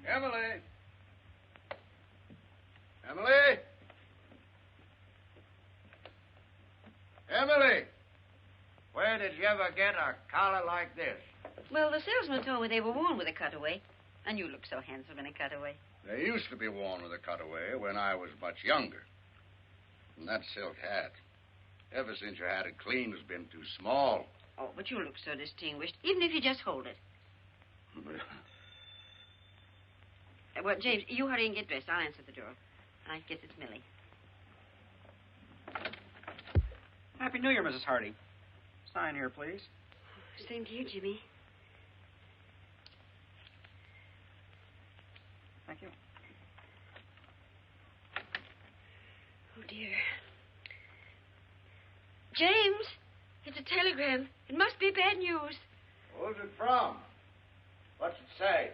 Emily! Emily! Emily! Where did you ever get a collar like this? Well, the salesman told me they were worn with a cutaway. And you look so handsome in a cutaway. They used to be worn with a cutaway when I was much younger. And that silk hat, ever since you had it cleaned, has been too small. Oh, but you look so distinguished, even if you just hold it. Well, James, you hurry and get dressed. I'll answer the door. I guess it's Millie. Happy New Year, Mrs. Hardy. Sign here, please. Same to you, Jimmy. Thank you. Oh, dear. James, it's a telegram. It must be bad news. Who's it from? What's it say?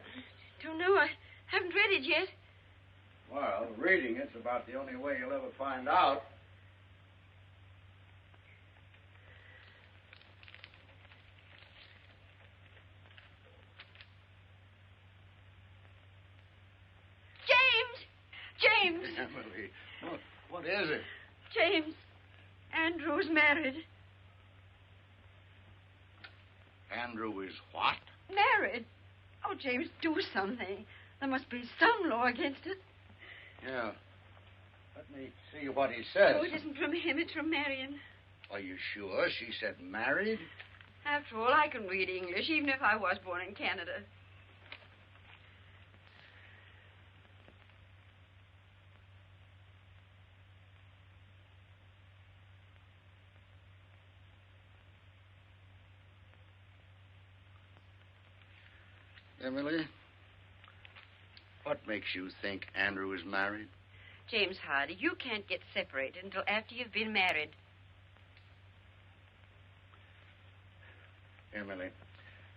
Don't know. I haven't read it yet. Well, reading it's about the only way you'll ever find out. James! Emily, what is it? James, Andrew's married. Andrew is what? Married? Oh, James, do something. There must be some law against it. Yeah. Let me see what he says. Oh, it isn't from him, it's from Marion. Are you sure she said married? After all, I can read English, even if I was born in Canada. Emily, what makes you think Andrew is married? James Hardy, you can't get separated until after you've been married. Emily,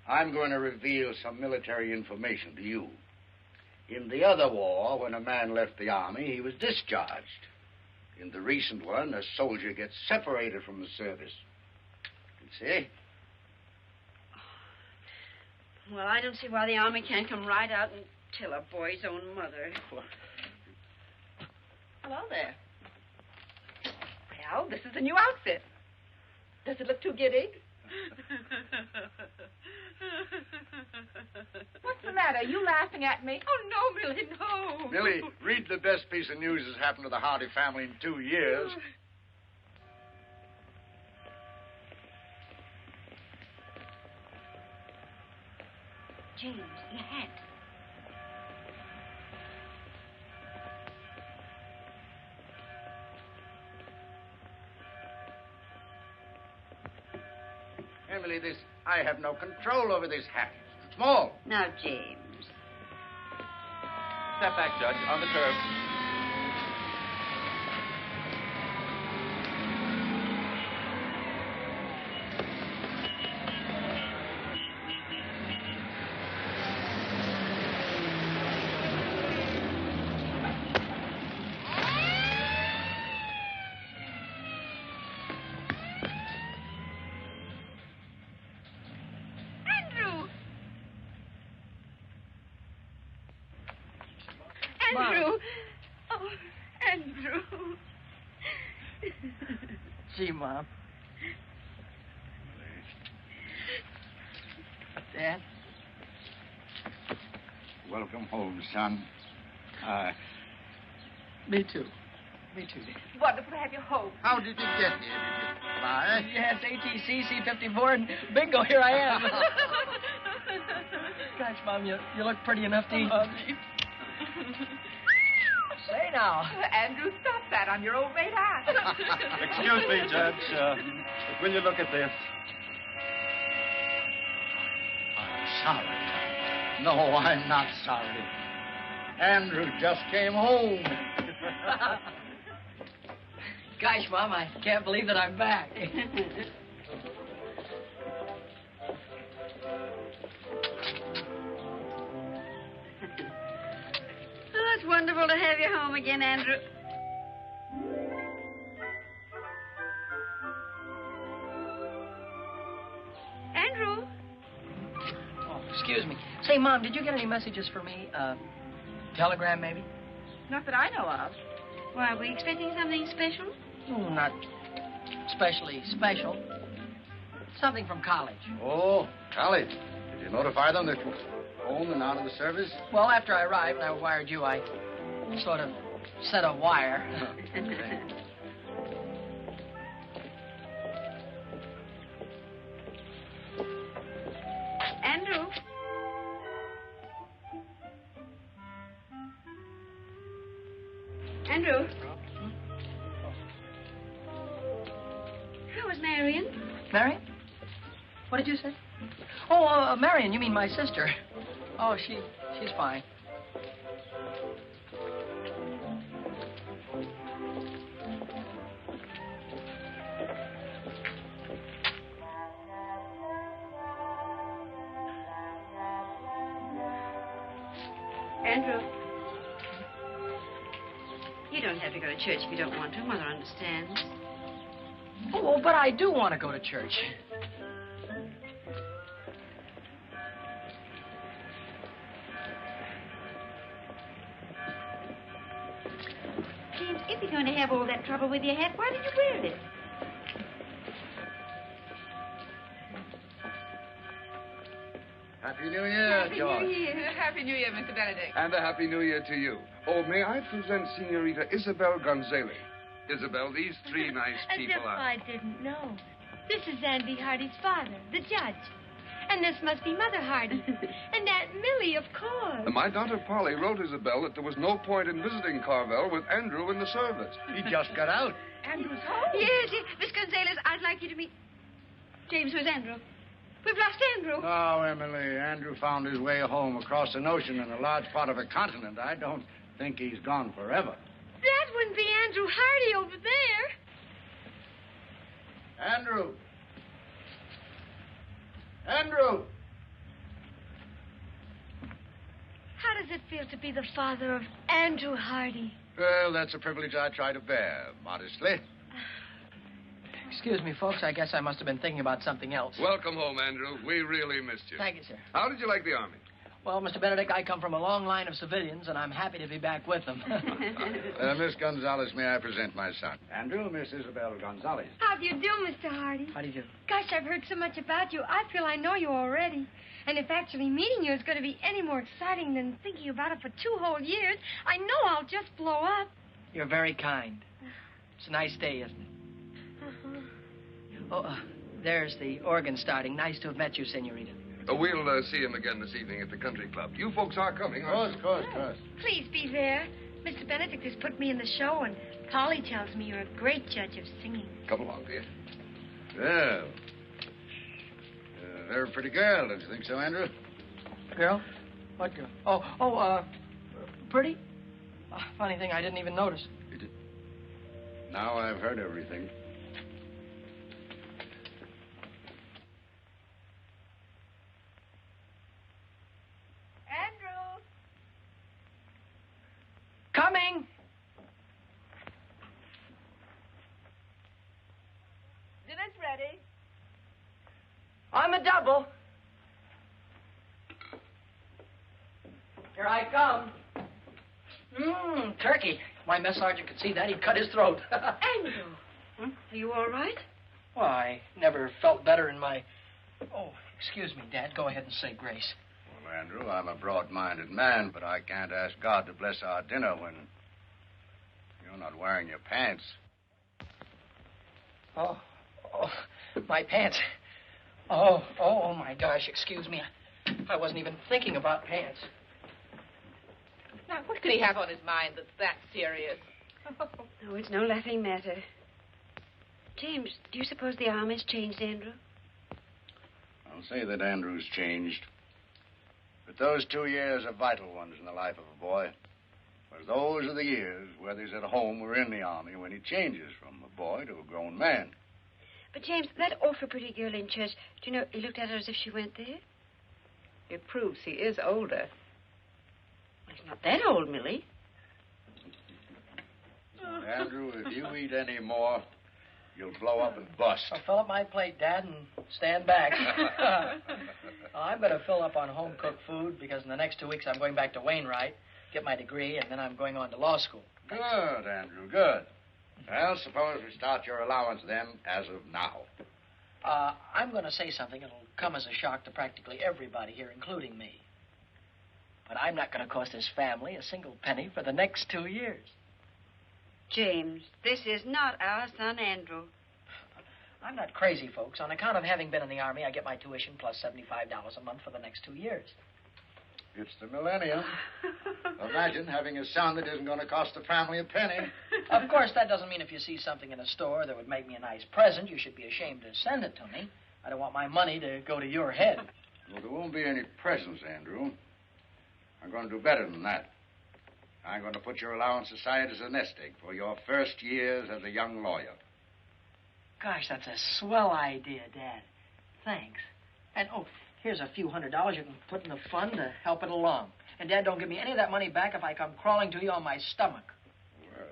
I'm going to reveal some military information to you. In the other war, when a man left the army, he was discharged. In the recent one, a soldier gets separated from the service. You see? Well, I don't see why the army can't come right out and tell a boy's own mother. Hello there. Well, this is the new outfit. Does it look too giddy? What's the matter? You laughing at me? Oh, no, Millie, no. Millie, read the best piece of news that's happened to the Hardy family in 2 years. James, the hat. Emily, I have no control over this hat. It's small. Now, James. Step back, Judge, on the curb. Andrew. Oh, Andrew. Gee, Mom. Dad? Welcome home, son. Me too. Me too, Dad. Wonderful to have you home. How did you get here? Did you fly? Yes, ATC, C-54, and bingo, here I am. Gosh, Mom, you look pretty enough to eat. Say now. Andrew, stop that on your old maid hat. Excuse me, Judge, but will you look at this? I'm sorry. No, I'm not sorry. Andrew just came home. Gosh, Mom, I can't believe that I'm back. Oh, it's wonderful to have you home again, Andrew. Andrew? Oh, excuse me. Say, Mom, did you get any messages for me? Telegram, maybe? Not that I know of. Why, are we expecting something special? Oh, not especially special. Something from college. Oh, college. Did you notify them that you were home and out of the service? Well, after I arrived and I wired you, I sort of set a wire. Andrew? Andrew? How is Marion? Marion? What did you say? Oh, Marion, you mean my sister. Oh, she's fine. Andrew? You don't have to go to church if you don't want to. Mother understands. Oh, but I do want to go to church. James, if you're going to have all that trouble with your hat, why did you wear it? Happy New Year, George. Happy New Year, Mr. Benedict. And a Happy New Year to you. Oh, may I present Senorita Isabel Gonzalez? Isabel, these three nice people As if are... I didn't know. This is Andy Hardy's father, the judge. And this must be Mother Hardy. And Aunt Millie, of course. My daughter Polly wrote Isabel that there was no point in visiting Carvel with Andrew in the service. He just got out. Andrew's home. Yes, Miss Gonzalez, I'd like you to meet... James, where's Andrew? We've lost Andrew. No, Emily. Andrew found his way home across an ocean in a large part of a continent. I don't think he's gone forever. That wouldn't be Andrew Hardy over there. Andrew! Andrew! How does it feel to be the father of Andrew Hardy? Well, that's a privilege I try to bear, modestly. Excuse me, folks. I guess I must have been thinking about something else. Welcome home, Andrew. We really missed you. Thank you, sir. How did you like the Army? Well, Mr. Benedict, I come from a long line of civilians, and I'm happy to be back with them. Miss Gonzalez, may I present my son? Andrew, Miss Isabel Gonzalez. How do you do, Mr. Hardy? How do you do? Gosh, I've heard so much about you. I feel I know you already. And if actually meeting you is going to be any more exciting than thinking about it for 2 whole years, I know I'll just blow up. You're very kind. It's a nice day, isn't it? Uh-huh. Oh, there's the organ starting. Nice to have met you, Senorita. We'll see him again this evening at the country club. You folks are coming, aren't you? Of course, of course. Please be there. Mr. Benedict has put me in the show, and Polly tells me you're a great judge of singing. Come along, dear. Well, they're a pretty girl, don't you think so, Andrew? Girl? What girl? Pretty? Funny thing, I didn't even notice. Now I've heard everything. Andrew. Coming! Dinner's ready. On the double. Here I come. Turkey. My mess sergeant could see that. He'd cut his throat. Andrew. Are you all right? Well, I never felt better in my... Oh, excuse me, Dad. Go ahead and say grace. Well, Andrew, I'm a broad-minded man, but I can't ask God to bless our dinner when you're not wearing your pants. Oh, my pants. Oh, my gosh, excuse me. I wasn't even thinking about pants. Now, what could he have on his mind that's that serious? Oh, it's no laughing matter. James, do you suppose the Army's changed Andrew? I'll say that Andrew's changed. But those 2 years are vital ones in the life of a boy. Because those are the years, whether he's at home or in the Army, when he changes from a boy to a grown man. But, James, that awful pretty girl in church, do you know, he looked at her as if she went there? It proves he is older. Well, he's not that old, Millie. Andrew, if you eat any more, you'll blow up and bust. I'll fill up my plate, Dad, and stand back. I'm going to fill up on home-cooked food because in the next 2 weeks I'm going back to Wainwright. get my degree, and then I'm going on to law school. Good, Andrew, good. Well, suppose we start your allowance then as of now. I'm going to say something that'll come as a shock to practically everybody here, including me. But I'm not going to cost this family a single penny for the next 2 years. James, this is not our son, Andrew. I'm not crazy, folks. On account of having been in the Army, I get my tuition plus $75 a month for the next 2 years. It's the millennium. Imagine having a son that isn't going to cost the family a penny. Of course, that doesn't mean if you see something in a store that would make me a nice present, you should be ashamed to send it to me. I don't want my money to go to your head. Well, there won't be any presents, Andrew. I'm going to do better than that. I'm going to put your allowance aside as a nest egg for your first years as a young lawyer. Gosh, that's a swell idea, Dad. Thanks. And, oh, here's a few $100s you can put in the fund to help it along. And, Dad, don't give me any of that money back if I come crawling to you on my stomach. Well,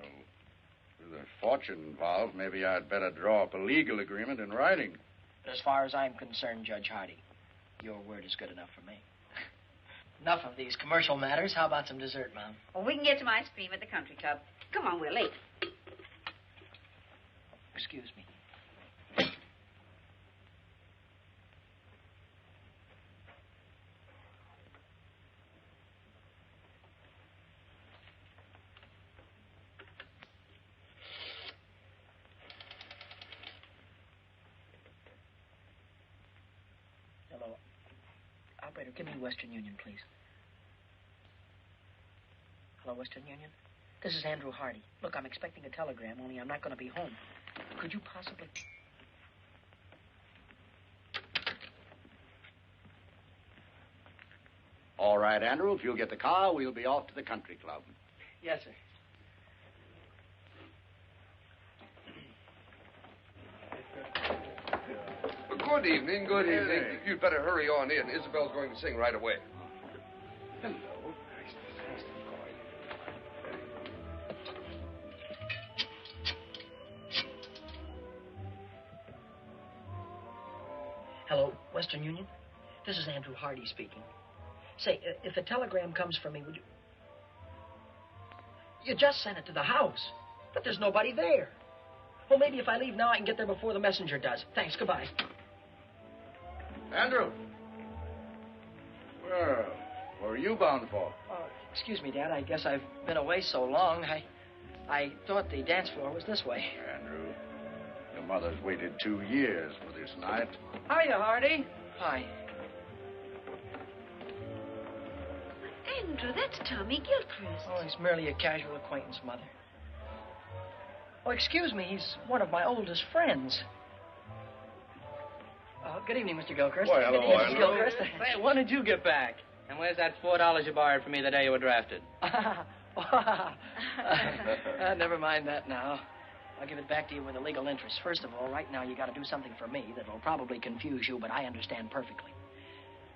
with a fortune involved, maybe I'd better draw up a legal agreement in writing. But as far as I'm concerned, Judge Hardy, your word is good enough for me. Enough of these commercial matters. How about some dessert, Mom? Well, we can get some ice cream at the country club. Come on, we're late. Excuse me. Hello. Operator, give me Western Union, please. Hello, Western Union? This is Andrew Hardy. Look, I'm expecting a telegram, only I'm not going to be home. Could you possibly... All right, Andrew, if you'll get the car, we'll be off to the country club. Yes, sir. Good evening, good evening. You'd better hurry on in. Isabel's going to sing right away. Hello. Hello, Western Union? This is Andrew Hardy speaking. Say, if a telegram comes from me, would you... You just sent it to the house, but there's nobody there. Well, maybe if I leave now, I can get there before the messenger does. Thanks, goodbye. Andrew. Well, where are you bound for? Excuse me, Dad. I guess I've been away so long. I thought the dance floor was this way. Andrew, your mother's waited 2 years for this night. Hiya, Hardy. Hi. Andrew, that's Tommy Gilchrist. Oh, he's merely a casual acquaintance, Mother. Oh, excuse me. He's one of my oldest friends. Good evening, Mr. Gilchrist. Why, hello, Good evening, Mrs. Andrew. Gilchrist. Say, when did you get back? And where's that $4 you borrowed from me the day you were drafted? Never mind that now. I'll give it back to you with a legal interest. First of all, right now you got to do something for me that will probably confuse you, but I understand perfectly.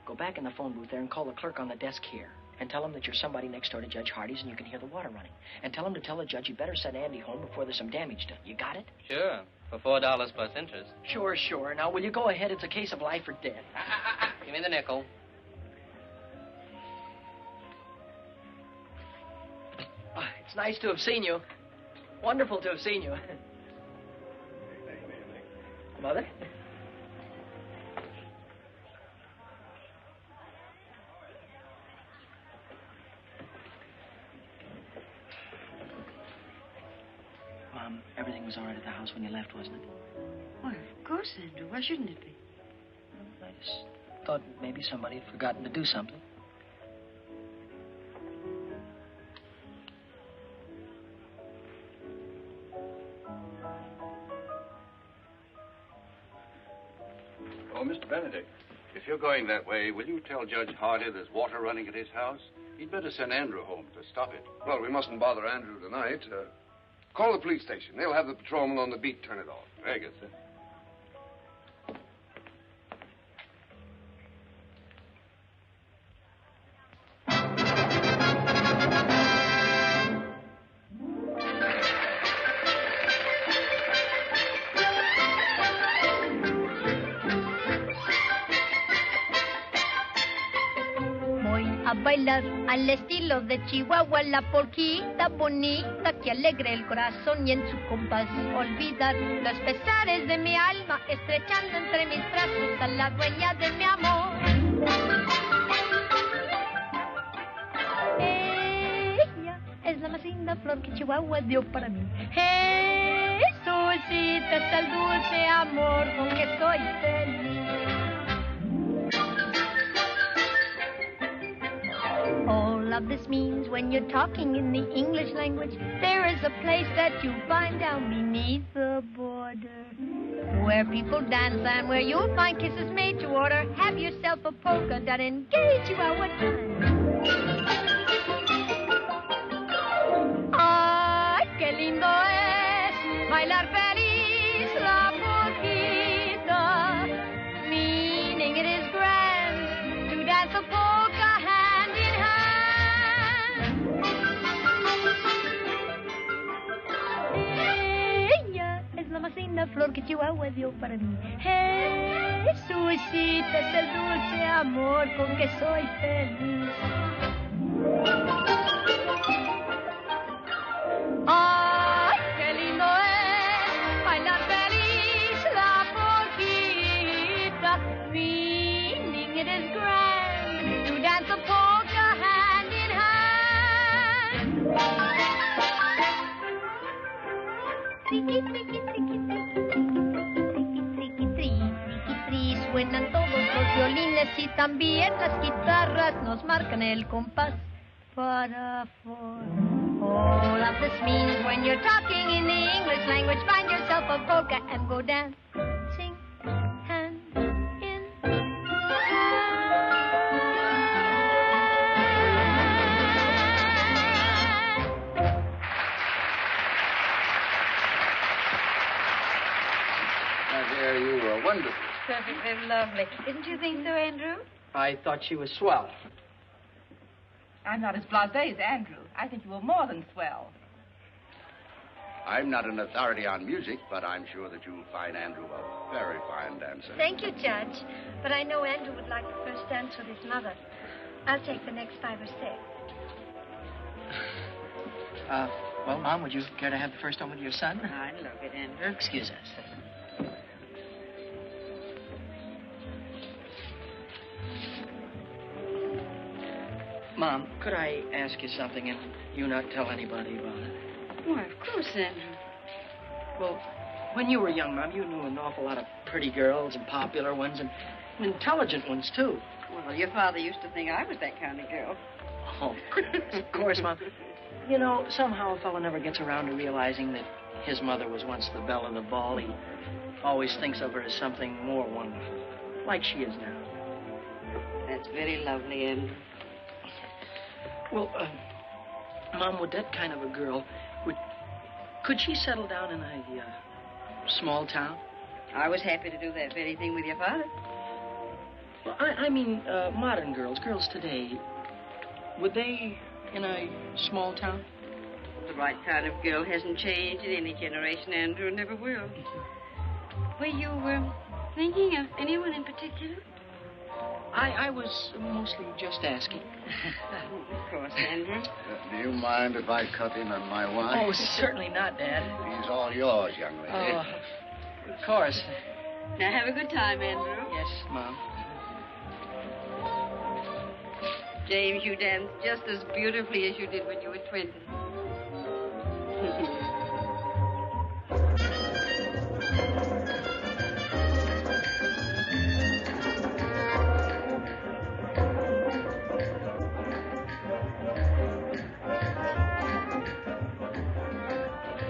Go back in the phone booth there and call the clerk on the desk here. And tell him that you're somebody next door to Judge Hardy's and you can hear the water running. And tell him to tell the judge you better send Andy home before there's some damage done. You got it? Sure, for $4 plus interest. Sure. Now, will you go ahead? It's a case of life or death. Give me the nickel. It's nice to have seen you. Wonderful to have seen you. Mother? Mom, everything was all right at the house when you left, wasn't it? Well, of course, Andrew. Why shouldn't it be? I just thought maybe somebody had forgotten to do something. Oh, Mr. Benedict, if you're going that way, will you tell Judge Hardy there's water running at his house? He'd better send Andrew home to stop it. Well, we mustn't bother Andrew tonight. Call the police station. They'll have the patrolman on the beat turn it off. Very good, sir. Abay bailar al estilo de Chihuahua, la polquita bonita que alegre el corazón y en su compás olvidar los pesares de mi alma, estrechando entre mis brazos a la dueña de mi amor. Ella es la más linda flor que Chihuahua dio para mí. Jesucita es el dulce amor con que soy feliz. All of this means when you're talking in the English language, there is a place that you find down beneath the border, where people dance and where you'll find kisses made to order. Have yourself a polka dot, engage you at what time. Ay, qué lindo es bailar feliz la polquita, meaning it is grand to dance a polka hand in hand. Ella es la más linda flor que Chihuahua dio para mí. Jesucita es el dulce amor con que soy feliz. Ay, qué lindo es bailar feliz la polquita, meaning it is grand to dance a polka hand in hand. Triqui, triqui, triqui, triqui, triqui, triqui, suenan todos los violines y también las guitarras nos marcan el compás para for. All of this means when you're talking in the English language, find yourself a polka and go dancing hand in Dear, you were wonderful. Perfectly lovely. Didn't you think so, Andrew? I thought she was swell. I'm not as blasé as Andrew. I think you were more than swell. I'm not an authority on music, but I'm sure that you'll find Andrew a very fine dancer. Thank you, Judge. But I know Andrew would like the first dance with his mother. I'll take the next 5 or 6. Well, Mom, would you care to have the first one with your son? I'd love it, Andrew. Excuse us. Mom, could I ask you something and you not tell anybody about it? Why, of course, Andrew. Well, when you were young, Mom, you knew an awful lot of pretty girls and popular ones and intelligent ones, too. Well, your father used to think I was that kind of girl. Oh, of course, Mom. You know, somehow a fellow never gets around to realizing that his mother was once the belle of the ball. He always thinks of her as something more wonderful, like she is now. That's very lovely, Andrew. Well, Mom, would that kind of a girl, could she settle down in a small town? I was happy to do that very thing with your father. Well, I mean, modern girls today, would they in a small town? The right kind of girl hasn't changed in any generation, Andrew, and never will. Were you thinking of anyone in particular? I was mostly just asking. Of course, Andrew. Do you mind if I cut in on my wine? Oh, certainly not, Dad. He's all yours, young lady. Oh, of course. Now, have a good time, Andrew. Yes, Mom. James, you danced just as beautifully as you did when you were 20.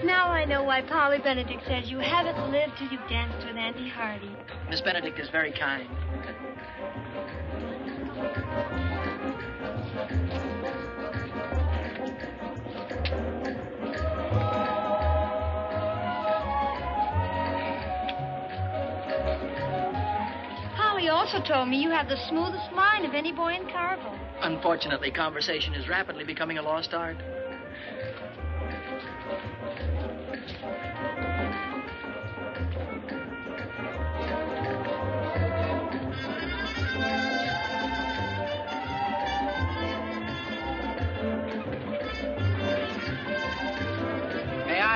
Now I know why Polly Benedict says you haven't lived till you've danced with Auntie Hardy. Miss Benedict is very kind. Polly also told me you have the smoothest mind of any boy in Carville. Unfortunately, conversation is rapidly becoming a lost art.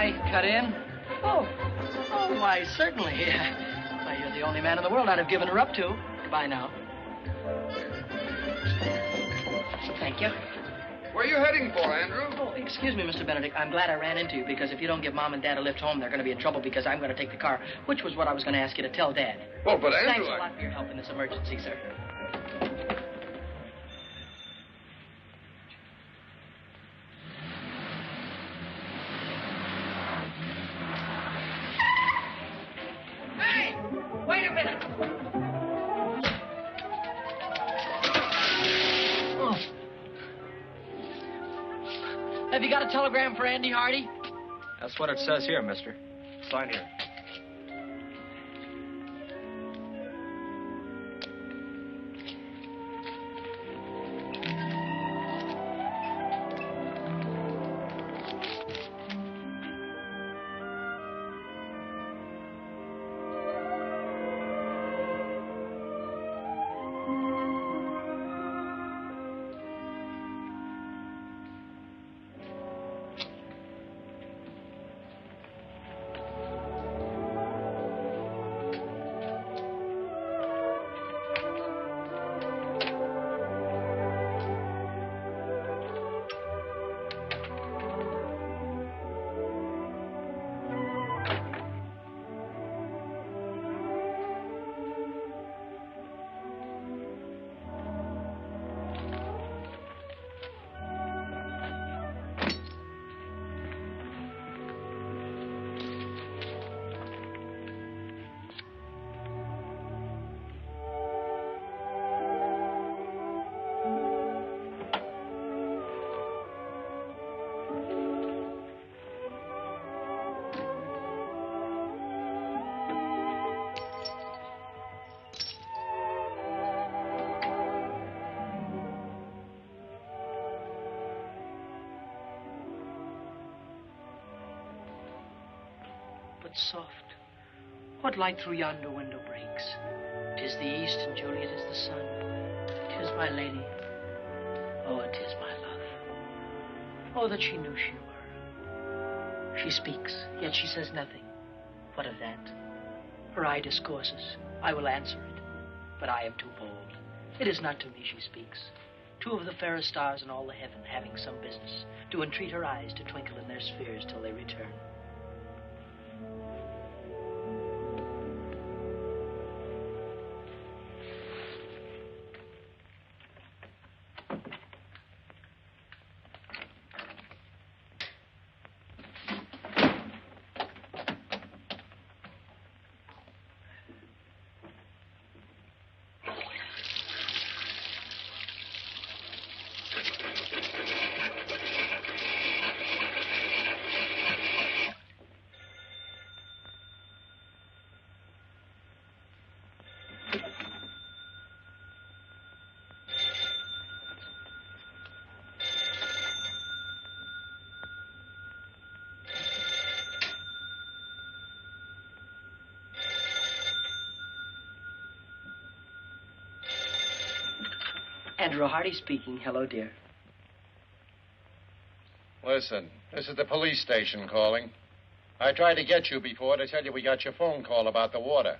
I cut in? Oh, why, certainly. Why, you're the only man in the world I'd have given her up to. Goodbye now. Thank you. Where are you heading for, Andrew? Oh, excuse me, Mr. Benedict. I'm glad I ran into you, because if you don't give Mom and Dad a lift home, they're going to be in trouble because I'm going to take the car, which was what I was going to ask you to tell Dad. Oh, but Andrew... Thanks a lot for your help in this emergency, sir. Hey, wait a minute. Have you got a telegram for Andy Hardy? That's what it says here, mister. Sign here. Soft. What light through yonder window breaks? 'Tis the east, and Juliet is the sun. 'Tis my lady. Oh, 'tis my love. Oh, that she knew she were. She speaks, yet she says nothing. What of that? Her eye discourses. I will answer it, but I am too bold. It is not to me she speaks. Two of the fairest stars in all the heaven, having some business, do entreat her eyes to twinkle in their spheres till they return. Andrew Hardy speaking. Hello, dear. Listen, this is the police station calling. I tried to get you before to tell you we got your phone call about the water.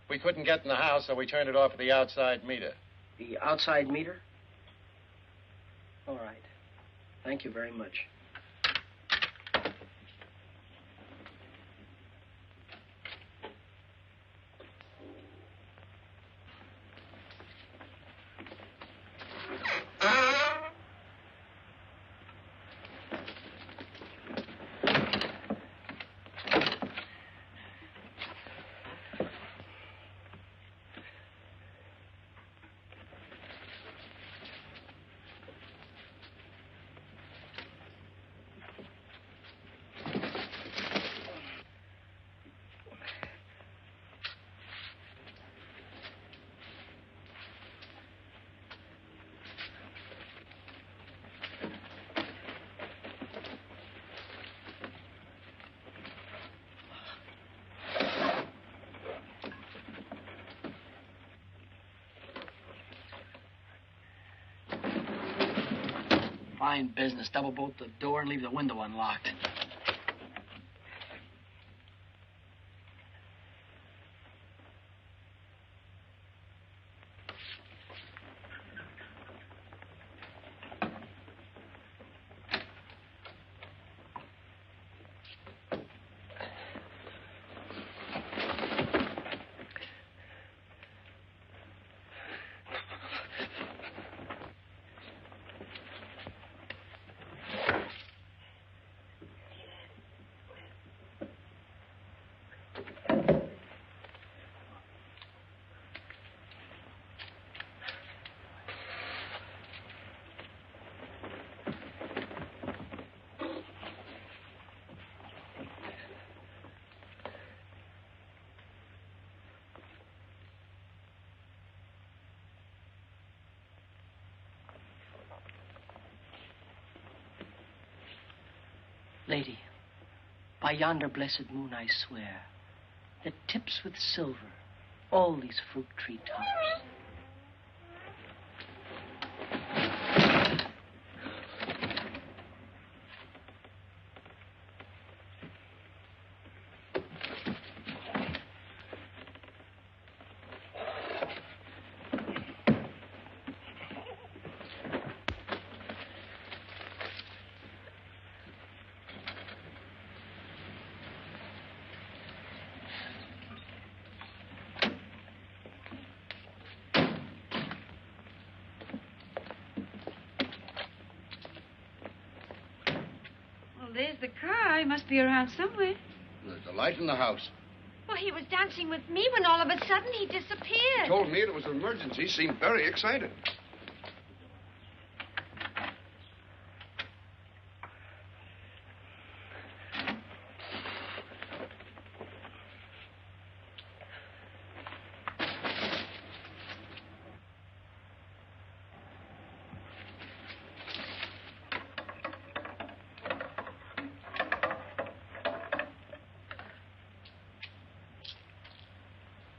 We couldn't get in the house, so we turned it off at the outside meter. The outside meter? All right. Thank you very much. Fine business. Double bolt the door and leave the window unlocked. Lady, by yonder blessed moon I swear, that tips with silver all these fruit tree tops. There's the car. He must be around somewhere. There's a light in the house. Well, he was dancing with me when all of a sudden he disappeared. He told me it was an emergency. He seemed very excited.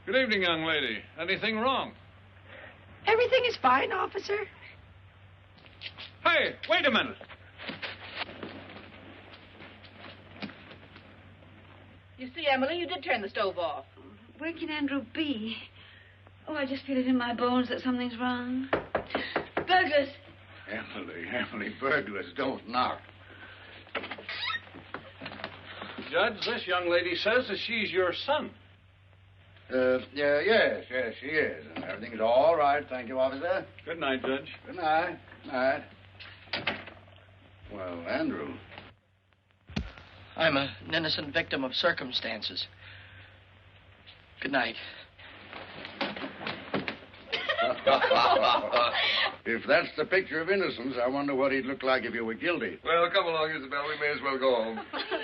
Good evening, young lady. Anything wrong? Everything is fine, officer. Hey, wait a minute. You see, Emily, you did turn the stove off. Where can Andrew be? Oh, I just feel it in my bones that something's wrong. Burglars! Emily, burglars don't knock. Judge, this young lady says that she's your son. Yes, she is. And everything's all right, thank you, officer. Good night, Judge. Good night. Night. Well, Andrew. I'm an innocent victim of circumstances. Good night. If that's the picture of innocence, I wonder what he'd look like if you were guilty. Well, come along, Isabel. We may as well go home.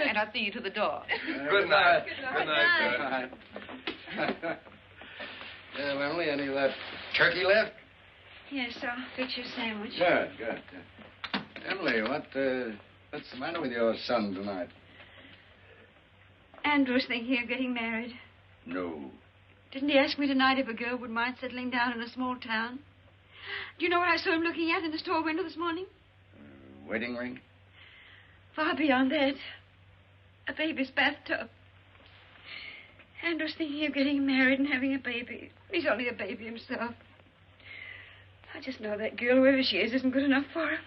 And I'll see you to the door. Good night. Good night. Well, Emily, any of that turkey left? Yes, I'll fix you a sandwich. Good. Emily, what's the matter with your son tonight? Andrew's thinking of getting married. No. Didn't he ask me tonight if a girl would mind settling down in a small town? Do you know what I saw him looking at in the store window this morning? Wedding ring? Far beyond that. A baby's bathtub. Andrew's thinking of getting married and having a baby. He's only a baby himself. I just know that girl, whoever she is, isn't good enough for him.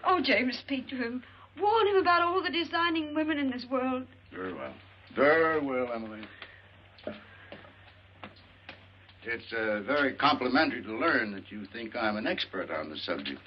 Oh, James, speak to him. Warn him about all the designing women in this world. Very well. Very well, Emily. It's very complimentary to learn that you think I'm an expert on the subject.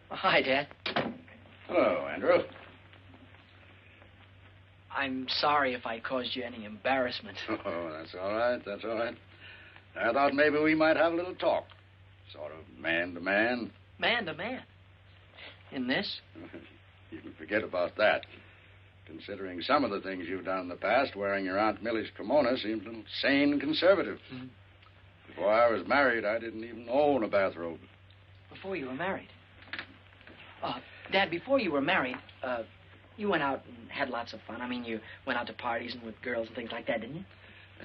Hi, Dad. Hello, Andrew. I'm sorry if I caused you any embarrassment. Oh, that's all right. I thought maybe we might have a little talk. Sort of man to man. Man to man? In this? You can forget about that. Considering some of the things you've done in the past, wearing your Aunt Millie's kimono seems a little sane and conservative. Mm-hmm. Before I was married, I didn't even own a bathrobe. Before you were married? Dad, before you were married, you went out and had lots of fun. I mean, you went out to parties and with girls and things like that, didn't you?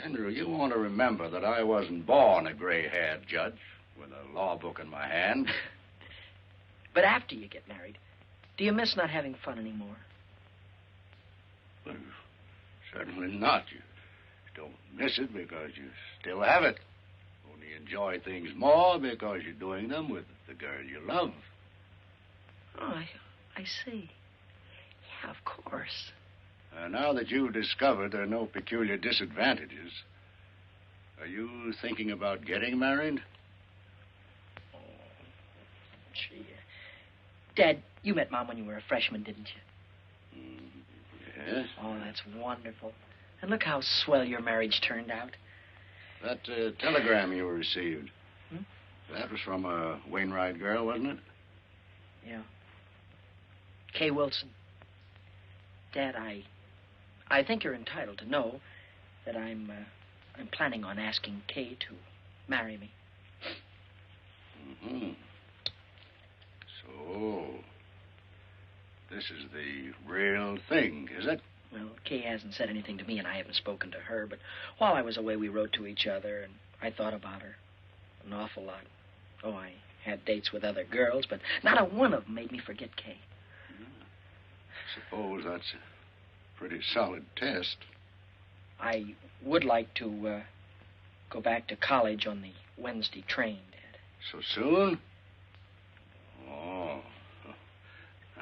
Andrew, you want to remember that I wasn't born a gray-haired judge with a law book in my hand. But after you get married, do you miss not having fun anymore? Well, certainly not. You don't miss it because you still have it. Only enjoy things more because you're doing them with the girl you love. Oh, I see. Yeah, of course. Now that you've discovered there are no peculiar disadvantages, are you thinking about getting married? Oh, gee. Dad, you met Mom when you were a freshman, didn't you? Yes. Oh, that's wonderful. And look how swell your marriage turned out. That telegram you received. Hmm? That was from a Wainwright girl, wasn't it? Yeah. Kay Wilson. Dad, I think you're entitled to know that I'm planning on asking Kay to marry me. Mm-hmm. So, this is the real thing, is it? Well, Kay hasn't said anything to me, and I haven't spoken to her, but while I was away, we wrote to each other, and I thought about her an awful lot. Oh, I had dates with other girls, but not a one of them made me forget Kay. Suppose that's a pretty solid test. I would like to go back to college on the Wednesday train, Dad. So soon? Oh,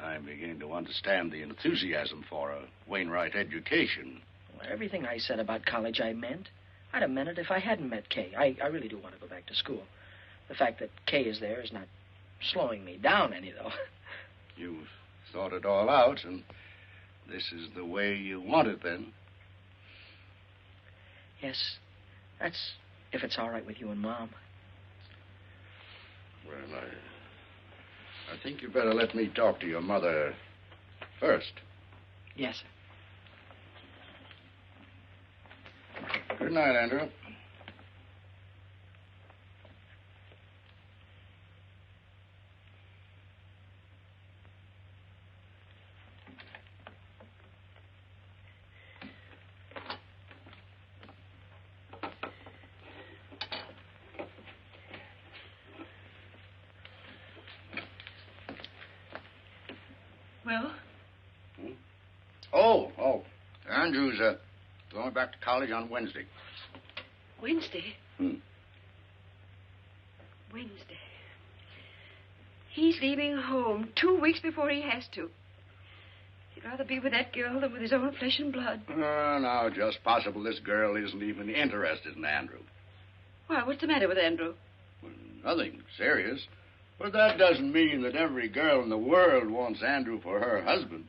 I'm beginning to understand the enthusiasm for a Wainwright education. Well, everything I said about college I meant. I'd have meant it if I hadn't met Kay. I really do want to go back to school. The fact that Kay is there is not slowing me down any, though. You've thought it all out, and this is the way you want it, then? Yes, that's if it's all right with you and Mom. Well, I think you better let me talk to your mother first. Yes, sir. Good night, Andrew. Well? Oh. Andrew's going back to college on Wednesday. Wednesday? Hmm. Wednesday. He's leaving home 2 weeks before he has to. He'd rather be with that girl than with his own flesh and blood. Now, just possible this girl isn't even interested in Andrew. Why, what's the matter with Andrew? Well, nothing serious. But that doesn't mean that every girl in the world wants Andrew for her husband.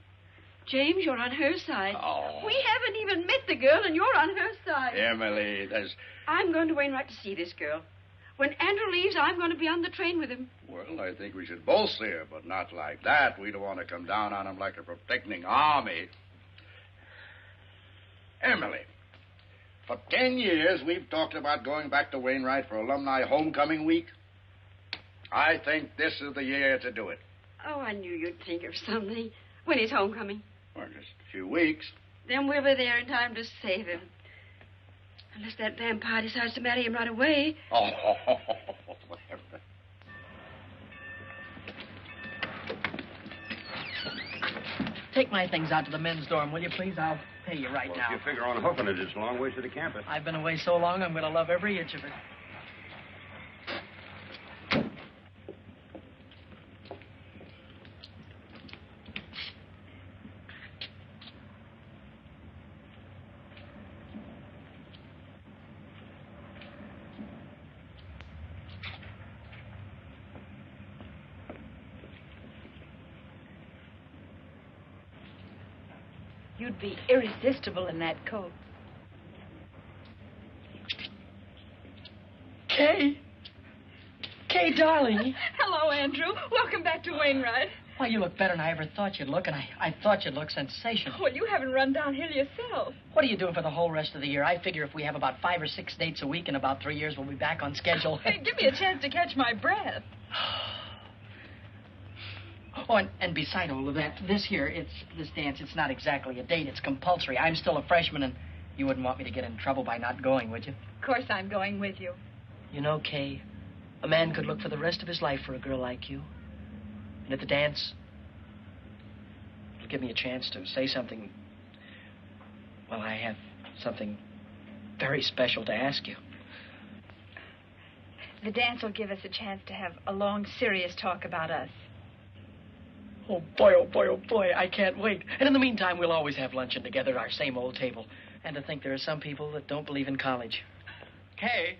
James, you're on her side. Oh. We haven't even met the girl, and you're on her side. Emily, there's... I'm going to Wainwright to see this girl. When Andrew leaves, I'm going to be on the train with him. Well, I think we should both see her, but not like that. We don't want to come down on him like a protecting army. Emily, for 10 years, we've talked about going back to Wainwright for alumni homecoming week. I think this is the year to do it. Oh, I knew you'd think of something. When is homecoming? Well, just a few weeks. Then we'll be there in time to save him. Unless that vampire decides to marry him right away. Oh, Take my things out to the men's dorm, will you, please? I'll pay you right now. If you figure on hoofing it, it's a long way to the campus. I've been away so long, I'm going to love every inch of it. You'd be irresistible in that coat. Kay, darling. Hello, Andrew. Welcome back to Wainwright. Why, you look better than I ever thought you'd look, and I thought you'd look sensational. Well, you haven't run downhill yourself. What are you doing for the whole rest of the year? I figure if we have about 5 or 6 dates a week in about 3 years, we'll be back on schedule. Hey, give me a chance to catch my breath. Oh, and beside all of that, this dance, it's not exactly a date. It's compulsory. I'm still a freshman, and you wouldn't want me to get in trouble by not going, would you? Of course I'm going with you. You know, Kay, a man could look for the rest of his life for a girl like you. And at the dance, it'll give me a chance to say something. Well, I have something very special to ask you. The dance will give us a chance to have a long, serious talk about us. Oh, boy, I can't wait. And in the meantime, we'll always have luncheon together at our same old table. And to think there are some people that don't believe in college. Kay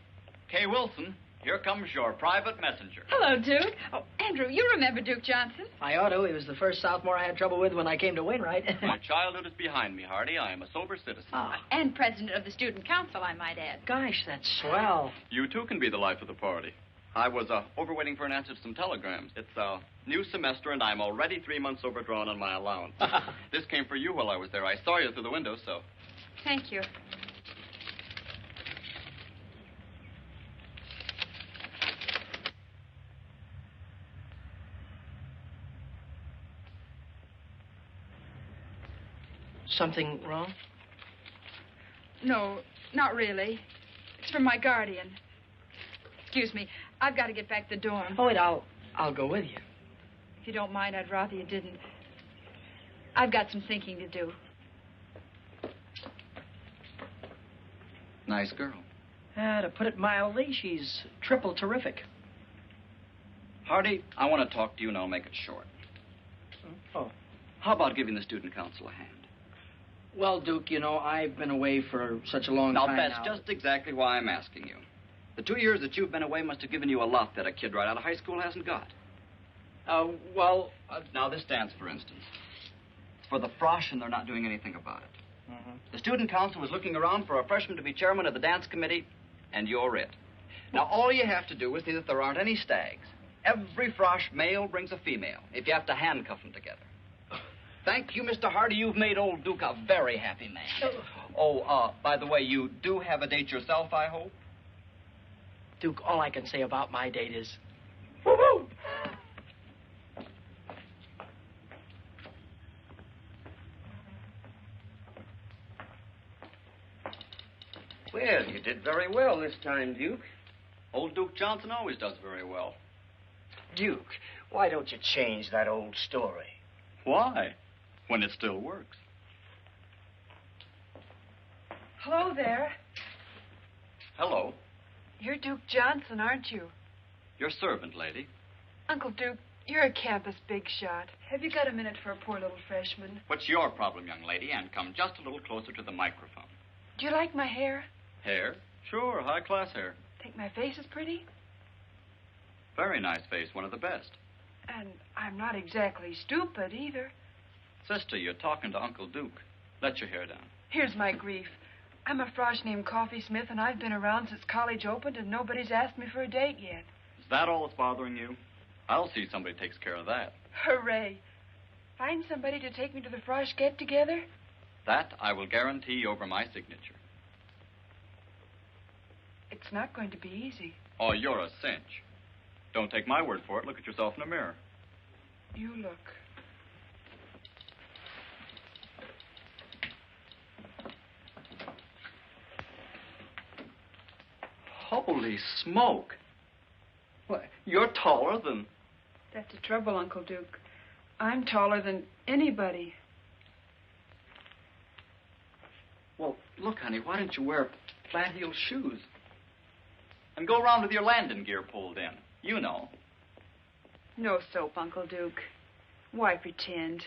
Wilson, Here comes your private messenger. Hello, Duke. Oh, Andrew, you remember Duke Johnson? I ought to. He was the first sophomore I had trouble with when I came to Wainwright. My childhood is behind me, Hardy. I am a sober citizen. Oh. And president of the student council, I might add. Gosh, that's swell. You, too, can be the life of the party. I was over waiting for an answer to some telegrams. It's a new semester, and I'm already 3 months overdrawn on my allowance. This came for you while I was there. I saw you through the window, so... Thank you. Something wrong? No, not really. It's from my guardian. Excuse me. I've got to get back to the dorm. Oh, wait, I'll go with you. If you don't mind, I'd rather you didn't. I've got some thinking to do. Nice girl. To put it mildly, she's triple terrific. Hardy, I want to talk to you, and I'll make it short. Oh. How about giving the student council a hand? Well, Duke, you know, I've been away for such a long time now. That's just exactly why I'm asking you. The 2 years that you've been away must have given you a lot that a kid right out of high school hasn't got. Now, this dance, for instance. It's for the frosh, and they're not doing anything about it. Mm-hmm. The student council was looking around for a freshman to be chairman of the dance committee, and you're it. Now, all you have to do is see that there aren't any stags. Every frosh male brings a female, if you have to handcuff them together. Thank you, Mr. Hardy. You've made old Duke a very happy man. Oh, by the way, you do have a date yourself, I hope? Duke, all I can say about my date is... Woo-hoo! Well, you did very well this time, Duke. Old Duke Johnson always does very well. Duke, why don't you change that old story? Why? When it still works. Hello there. Hello. You're Duke Johnson, aren't you? Your servant, lady. Uncle Duke, you're a campus big shot. Have you got a minute for a poor little freshman? What's your problem, young lady? And come just a little closer to the microphone. Do you like my hair? Hair? Sure, high-class hair. Think my face is pretty? Very nice face, one of the best. And I'm not exactly stupid, either. Sister, you're talking to Uncle Duke. Let your hair down. Here's my grief. I'm a frosh named Coffee Smith, and I've been around since college opened, and nobody's asked me for a date yet. Is that all that's bothering you? I'll see somebody takes care of that. Hooray. Find somebody to take me to the frosh get-together? That I will guarantee over my signature. It's not going to be easy. Oh, you're a cinch. Don't take my word for it. Look at yourself in the mirror. You look. Holy smoke. What, you're taller than... That's the trouble, Uncle Duke. I'm taller than anybody. Well, look, honey, why don't you wear flat-heeled shoes? And go around with your landing gear pulled in. You know. No soap, Uncle Duke. Why pretend?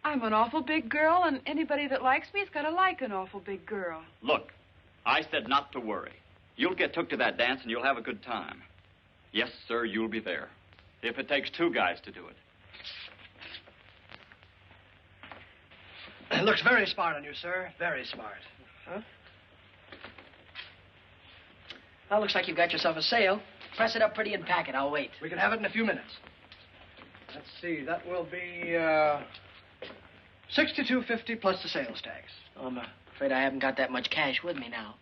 I'm an awful big girl, and anybody that likes me has got to like an awful big girl. Look, I said not to worry. You'll get took to that dance, and you'll have a good time. Yes, sir, you'll be there. If it takes 2 guys to do it. It looks very smart on you, sir. Very smart. Huh? Well, looks like you've got yourself a sale. Press it up pretty and pack it. I'll wait. We can have it in a few minutes. Let's see. That will be $62.50 plus the sales tax. Oh, I'm afraid I haven't got that much cash with me now.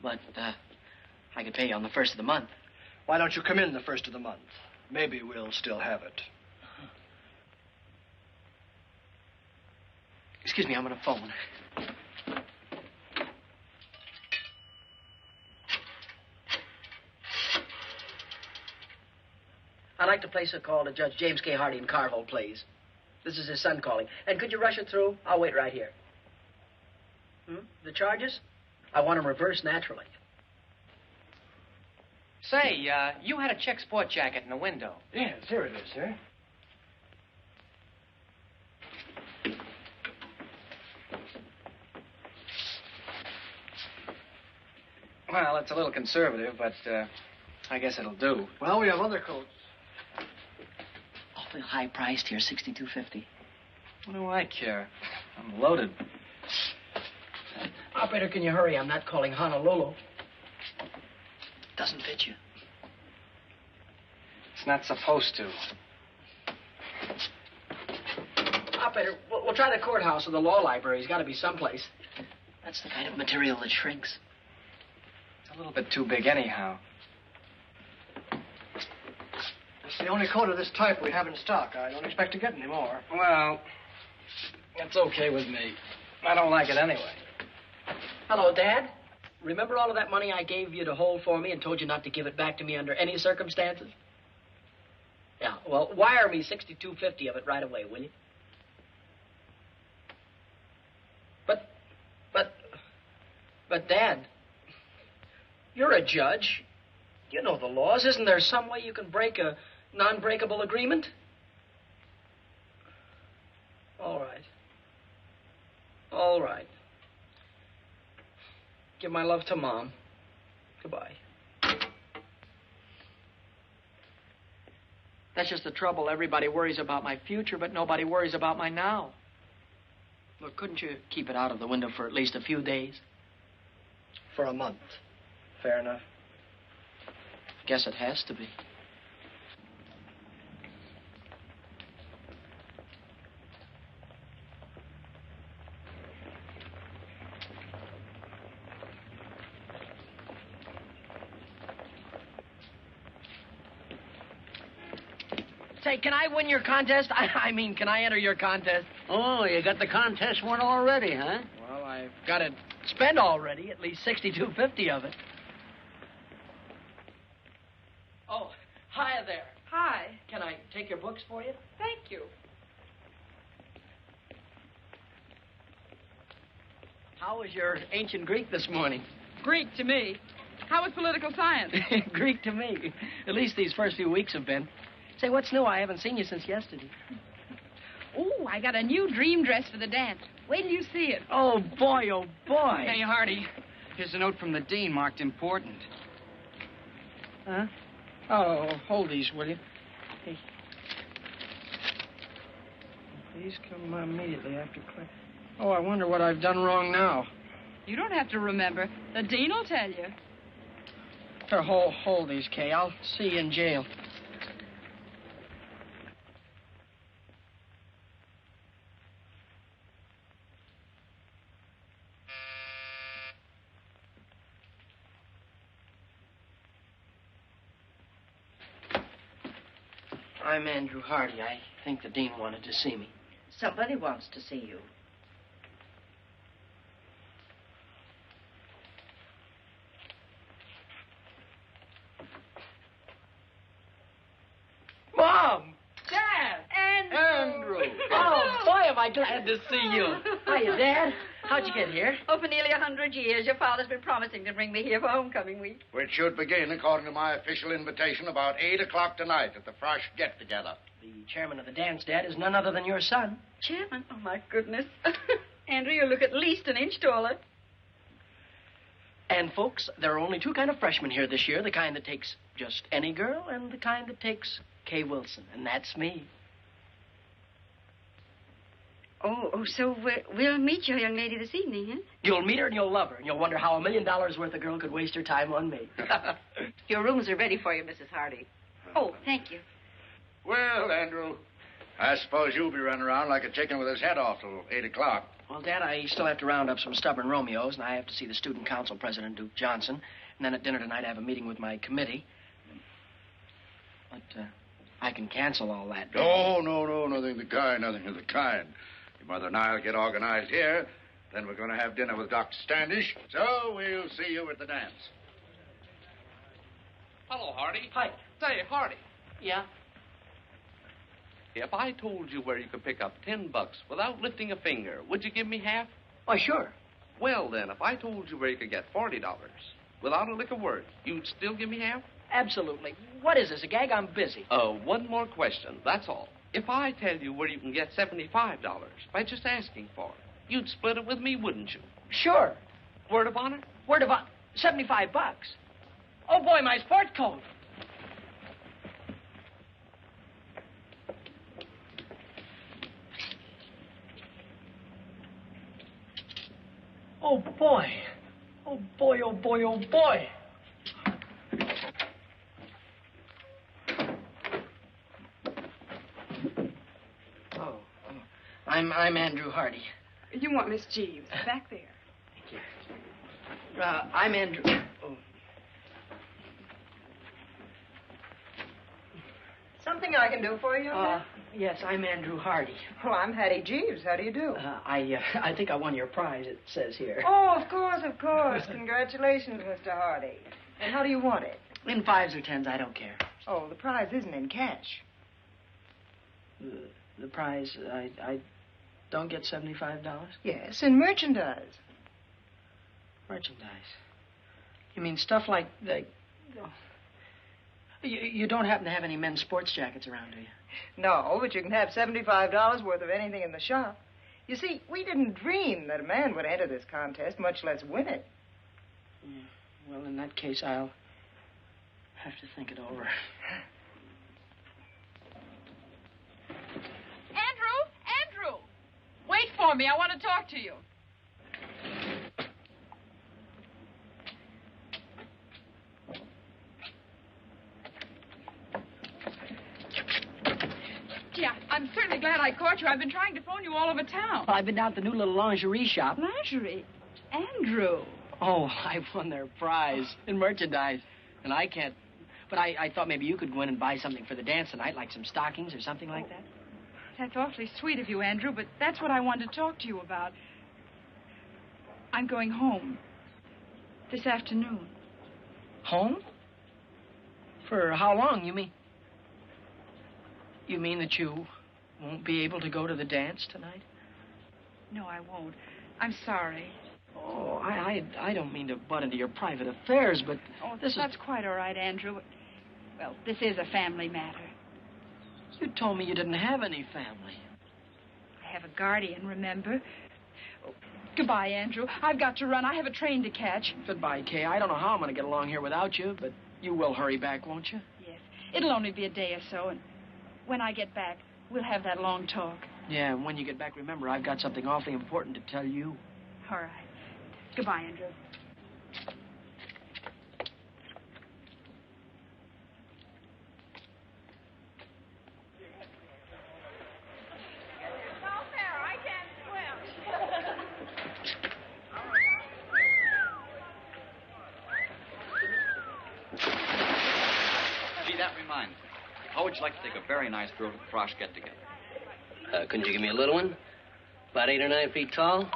But I could pay you on the 1st of the month. Why don't you come in the 1st of the month? Maybe we'll still have it. Excuse me, I'm on a phone. I'd like to place a call to Judge James K. Hardy in Carville, please. This is his son calling. And could you rush it through? I'll wait right here. The charges? I want them reversed naturally. Say, you had a check sport jacket in the window. Yes, here it is, sir. Well, it's a little conservative, but I guess it'll do. Well, we have other coats. Awfully high priced here, $62.50. What do I care? I'm loaded. Operator, can you hurry? I'm not calling Honolulu. Doesn't fit you. It's not supposed to. Operator, we'll try the courthouse or the law library. He's got to be someplace. That's the kind of material that shrinks. It's a little bit too big anyhow. It's the only coat of this type we have in stock. I don't expect to get any more. Well, that's okay with me. I don't like it anyway. Hello, Dad. Remember all of that money I gave you to hold for me and told you not to give it back to me under any circumstances? Yeah, well, wire me $62.50 of it right away, will you? But, Dad, you're a judge. You know the laws. Isn't there some way you can break a non-breakable agreement? All right. All right. Give my love to Mom. Goodbye. That's just the trouble. Everybody worries about my future, but nobody worries about my now. Look, couldn't you keep it out of the window for at least a few days? For a month. Fair enough. Guess it has to be. Say, can I win your contest? I mean, can I enter your contest? Oh, you got the contest won already, huh? Well, I've got it spent already, at least $62.50 of it. Oh, hi there. Hi. Can I take your books for you? Thank you. How was your ancient Greek this morning? Greek to me. How was political science? Greek to me. At least these first few weeks have been. Say, what's new? I haven't seen you since yesterday. Oh, I got a new dream dress for the dance. Wait till you see it. Oh, boy, oh, boy. Hey, Hardy, here's a note from the dean marked important. Huh? Oh, hold these, will you? Hey. Please come immediately after class. Oh, I wonder what I've done wrong now. You don't have to remember. The dean will tell you. Here, hold these, Kay. I'll see you in jail. I'm Andrew Hardy. I think the dean wanted to see me. Somebody wants to see you. Mom! Dad! Andrew! Oh, boy, am I glad to see you. Hiya, Dad. How'd you get here? Oh, for nearly 100 years. Your father's been promising to bring me here for homecoming week. Which should begin, according to my official invitation, about 8 o'clock tonight at the Frosh get-together. The chairman of the dance, Dad, is none other than your son. Chairman? Oh, my goodness. Andrew, you look at least an inch taller. And, folks, there are only two kind of freshmen here this year. The kind that takes just any girl and the kind that takes Kay Wilson. And that's me. Oh, so we'll meet your young lady this evening, huh? You'll meet her and you'll love her, and you'll wonder how $1 million worth of girl could waste her time on me. Your rooms are ready for you, Mrs. Hardy. Oh, thank you. Well, Andrew, I suppose you'll be running around like a chicken with his head off till 8 o'clock. Well, Dad, I still have to round up some stubborn Romeos, and I have to see the student council president, Duke Johnson. And then at dinner tonight, I have a meeting with my committee. But I can cancel all that. No, nothing of the kind, nothing of the kind. Your mother and I will get organized here. Then we're going to have dinner with Dr. Standish. So we'll see you at the dance. Hello, Hardy. Hi. Say, Hardy. Yeah? If I told you where you could pick up $10 without lifting a finger, would you give me half? Why, sure. Well, then, if I told you where you could get $40 without a lick of word, you'd still give me half? Absolutely. What is this, a gag? I'm busy. One more question, that's all. If I tell you where you can get $75 by just asking for it, you'd split it with me, wouldn't you? Sure. Word of honor? Word of honor. $75. Oh, boy, my sport coat. Oh, boy. Oh, boy, oh, boy, oh, boy. I'm Andrew Hardy. You want Miss Jeeves, back there. Thank you. I'm Andrew... Oh. Something I can do for you? Yes, I'm Andrew Hardy. Oh, I'm Hattie Jeeves. How do you do? I think I won your prize, it says here. Oh, of course, of course. Congratulations, Mr. Hardy. And how do you want it? In 5s or 10s, I don't care. Oh, the prize isn't in cash. The prize, I don't get $75? Yes, in merchandise. Merchandise? You mean stuff like the... Oh. You don't happen to have any men's sports jackets around, do you? No, but you can have $75 worth of anything in the shop. You see, we didn't dream that a man would enter this contest, much less win it. Yeah. Well, in that case, I'll have to think it over. Andrew! Wait for me. I want to talk to you. Yeah, I'm certainly glad I caught you. I've been trying to phone you all over town. Well, I've been down at the new little lingerie shop. Lingerie? Andrew. Oh, I won their prize in merchandise. And I can't... But I thought maybe you could go in and buy something for the dance tonight, like some stockings or something like that. That's awfully sweet of you, Andrew, but that's what I wanted to talk to you about. I'm going home this afternoon. Home? For how long, you mean? You mean that you won't be able to go to the dance tonight? No, I won't. I'm sorry. Oh, I don't mean to butt into your private affairs, but that's quite all right, Andrew. Well, this is a family matter. You told me you didn't have any family. I have a guardian, remember? Oh, goodbye, Andrew. I've got to run. I have a train to catch. Goodbye, Kay. I don't know how I'm going to get along here without you, but you will hurry back, won't you? Yes. It'll only be a day or so, and when I get back, we'll have that long talk. Yeah, and when you get back, remember, I've got something awfully important to tell you. All right. Goodbye, Andrew. Gee, that reminds me. How would you like to take a very nice girl to the Frosh get-together? Couldn't you give me a little one? About 8 or 9 feet tall?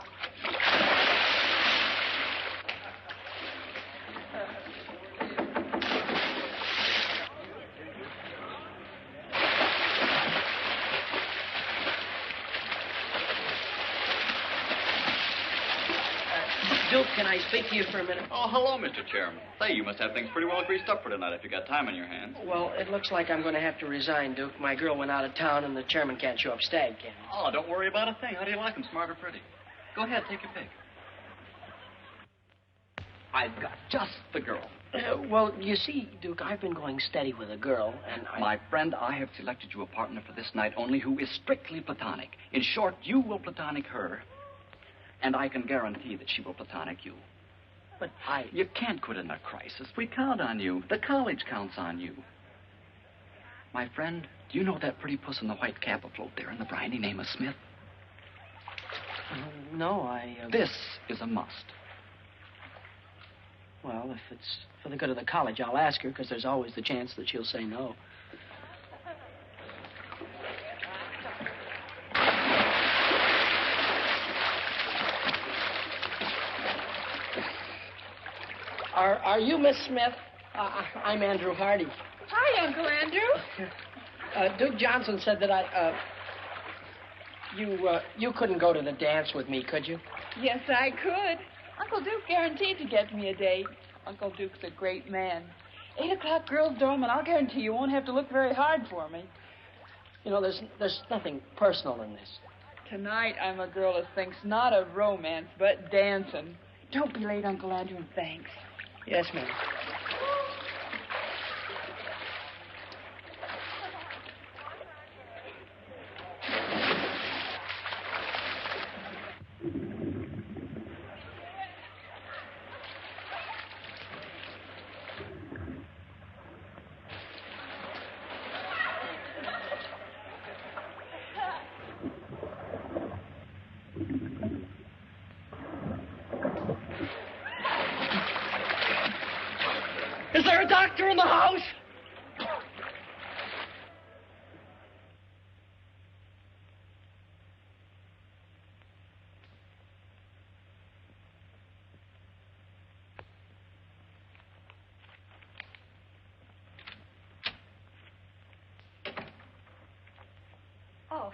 Duke, can I speak to you for a minute? Oh, hello, Mr. Chairman. Say, you must have things pretty well greased up for tonight if you got time on your hands. Well, it looks like I'm going to have to resign, Duke. My girl went out of town, and the chairman can't show up stag can. Oh, don't worry about a thing. How do you like them, smart or pretty? Go ahead, take your pick. I've got just the girl. Well, you see, Duke, I've been going steady with a girl, and My friend, I have selected you a partner for this night only who is strictly platonic. In short, you will platonic her, and I can guarantee that she will platonic you. But You can't quit in a crisis. We count on you. The college counts on you. My friend, do you know that pretty puss in the white cap afloat there in the briny name of Smith? No, This is a must. Well, if it's for the good of the college, I'll ask her, because there's always the chance that she'll say no. Are you Miss Smith? I'm Andrew Hardy. Hi, Uncle Andrew. Duke Johnson said that you couldn't go to the dance with me, could you? Yes, I could. Uncle Duke guaranteed to get me a date. Uncle Duke's a great man. 8 o'clock girls' dorm, and I'll guarantee you won't have to look very hard for me. You know, there's nothing personal in this. Tonight, I'm a girl that thinks not of romance, but dancing. Don't be late, Uncle Andrew, and thanks. Yes, ma'am. Is there a doctor in the house? Oh,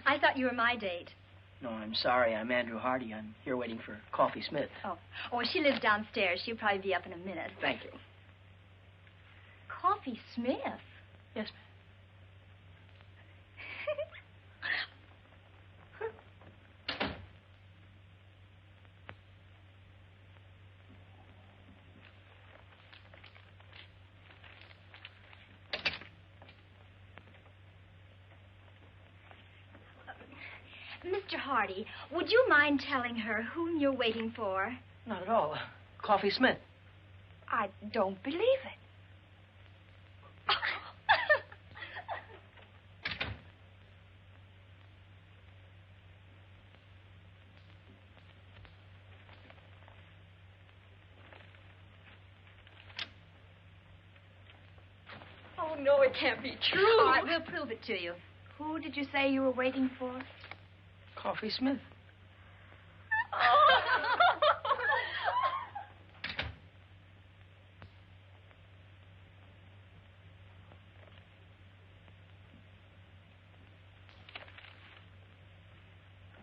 I thought you were my date. No, I'm sorry. I'm Andrew Hardy. I'm here waiting for Coffee Smith. Oh, she lives downstairs. She'll probably be up in a minute. Thank you. Coffee Smith? Yes, Mr. Hardy, would you mind telling her whom you're waiting for? Not at all. Coffee Smith. I don't believe it. Oh, no, it can't be true. All right, we'll prove it to you. Who did you say you were waiting for? Coffee Smith.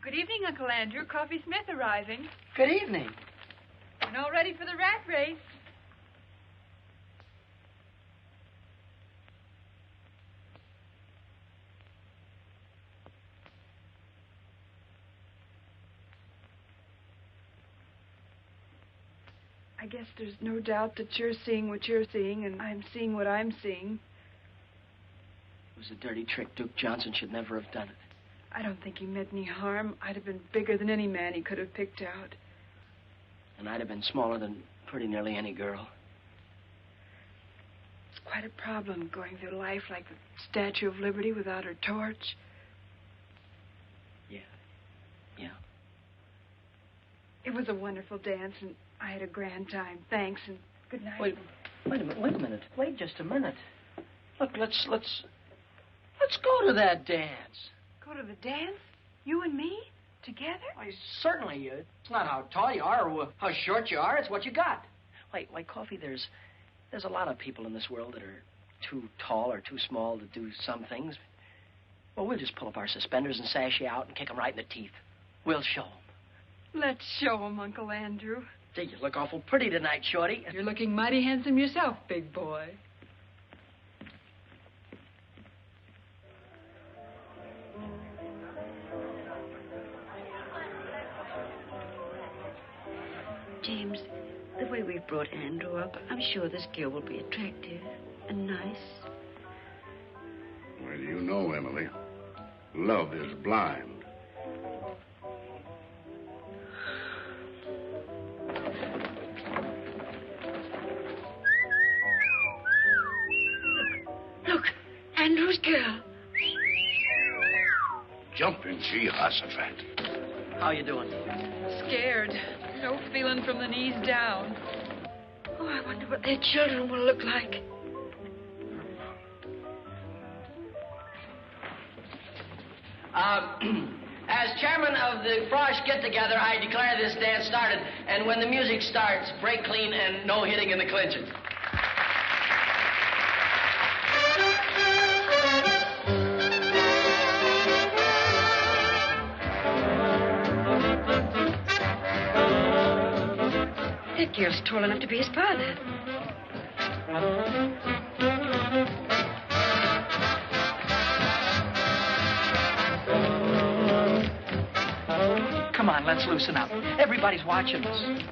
Good evening, Uncle Andrew. Coffee Smith arriving. Good evening. And all ready for the rat race. I guess there's no doubt that you're seeing what you're seeing, and I'm seeing what I'm seeing. It was a dirty trick. Duke Johnson should never have done it. I don't think he meant any harm. I'd have been bigger than any man he could have picked out. And I'd have been smaller than pretty nearly any girl. It's quite a problem going through life like the Statue of Liberty without her torch. Yeah. It was a wonderful dance, and I had a grand time. Thanks, and good night. Wait a minute. Wait just a minute. Look, let's go to that dance. Go to the dance? You and me? Together? Why, certainly. It's not how tall you are or how short you are. It's what you got. Why, Coffee, there's a lot of people in this world that are too tall or too small to do some things. Well, we'll just pull up our suspenders and sash you out and kick them right in the teeth. We'll show 'em. Let's show 'em, Uncle Andrew. Gee, you look awful pretty tonight, Shorty. You're looking mighty handsome yourself, big boy. James, the way we've brought Andrew up, I'm sure this girl will be attractive and nice. Well, you know, Emily, love is blind. Look, Andrew's girl. Jumping Jehoshaphat. How you doing? Scared. No feeling from the knees down. Oh, I wonder what their children will look like. As chairman of the Frosh get-together, I declare this dance started. And when the music starts, break clean and no hitting in the clinches. That girl's tall enough to be his father. Come on, let's loosen up. Everybody's watching us.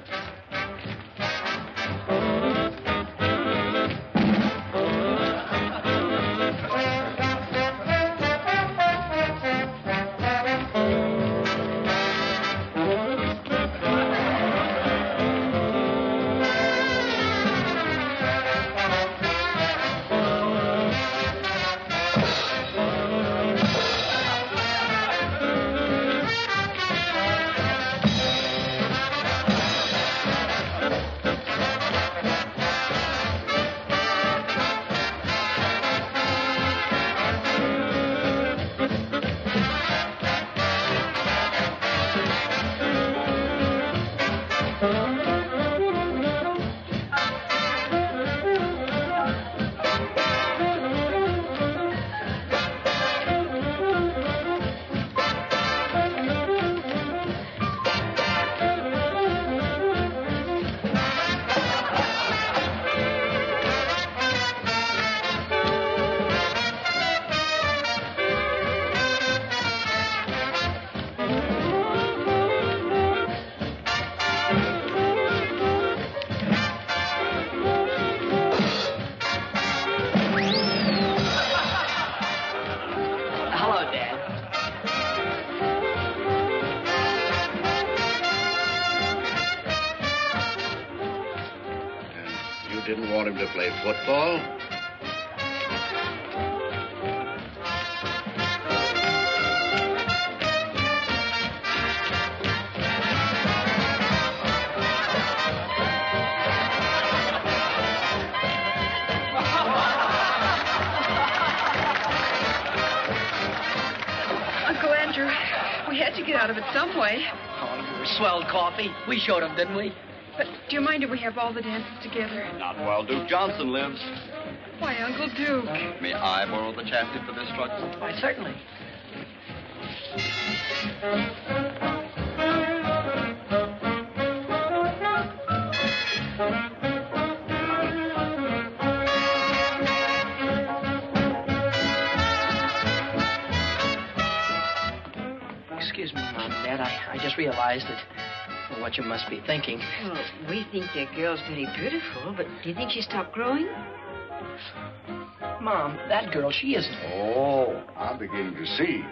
You didn't want him to play football? Uncle Andrew, we had to get out of it some way. Oh, you were swelled coffee. We showed him, didn't we? But do you mind if we have all the dances together? Not while Duke Johnson lives. Why, Uncle Duke? May I borrow the chassis for this truck? Why, certainly. Excuse me, Mom and Dad. I just realized that what you must be thinking. Well, we think your girl's very beautiful, but do you think she stopped growing? Mom, that girl, she isn't. Oh, I'm beginning to see.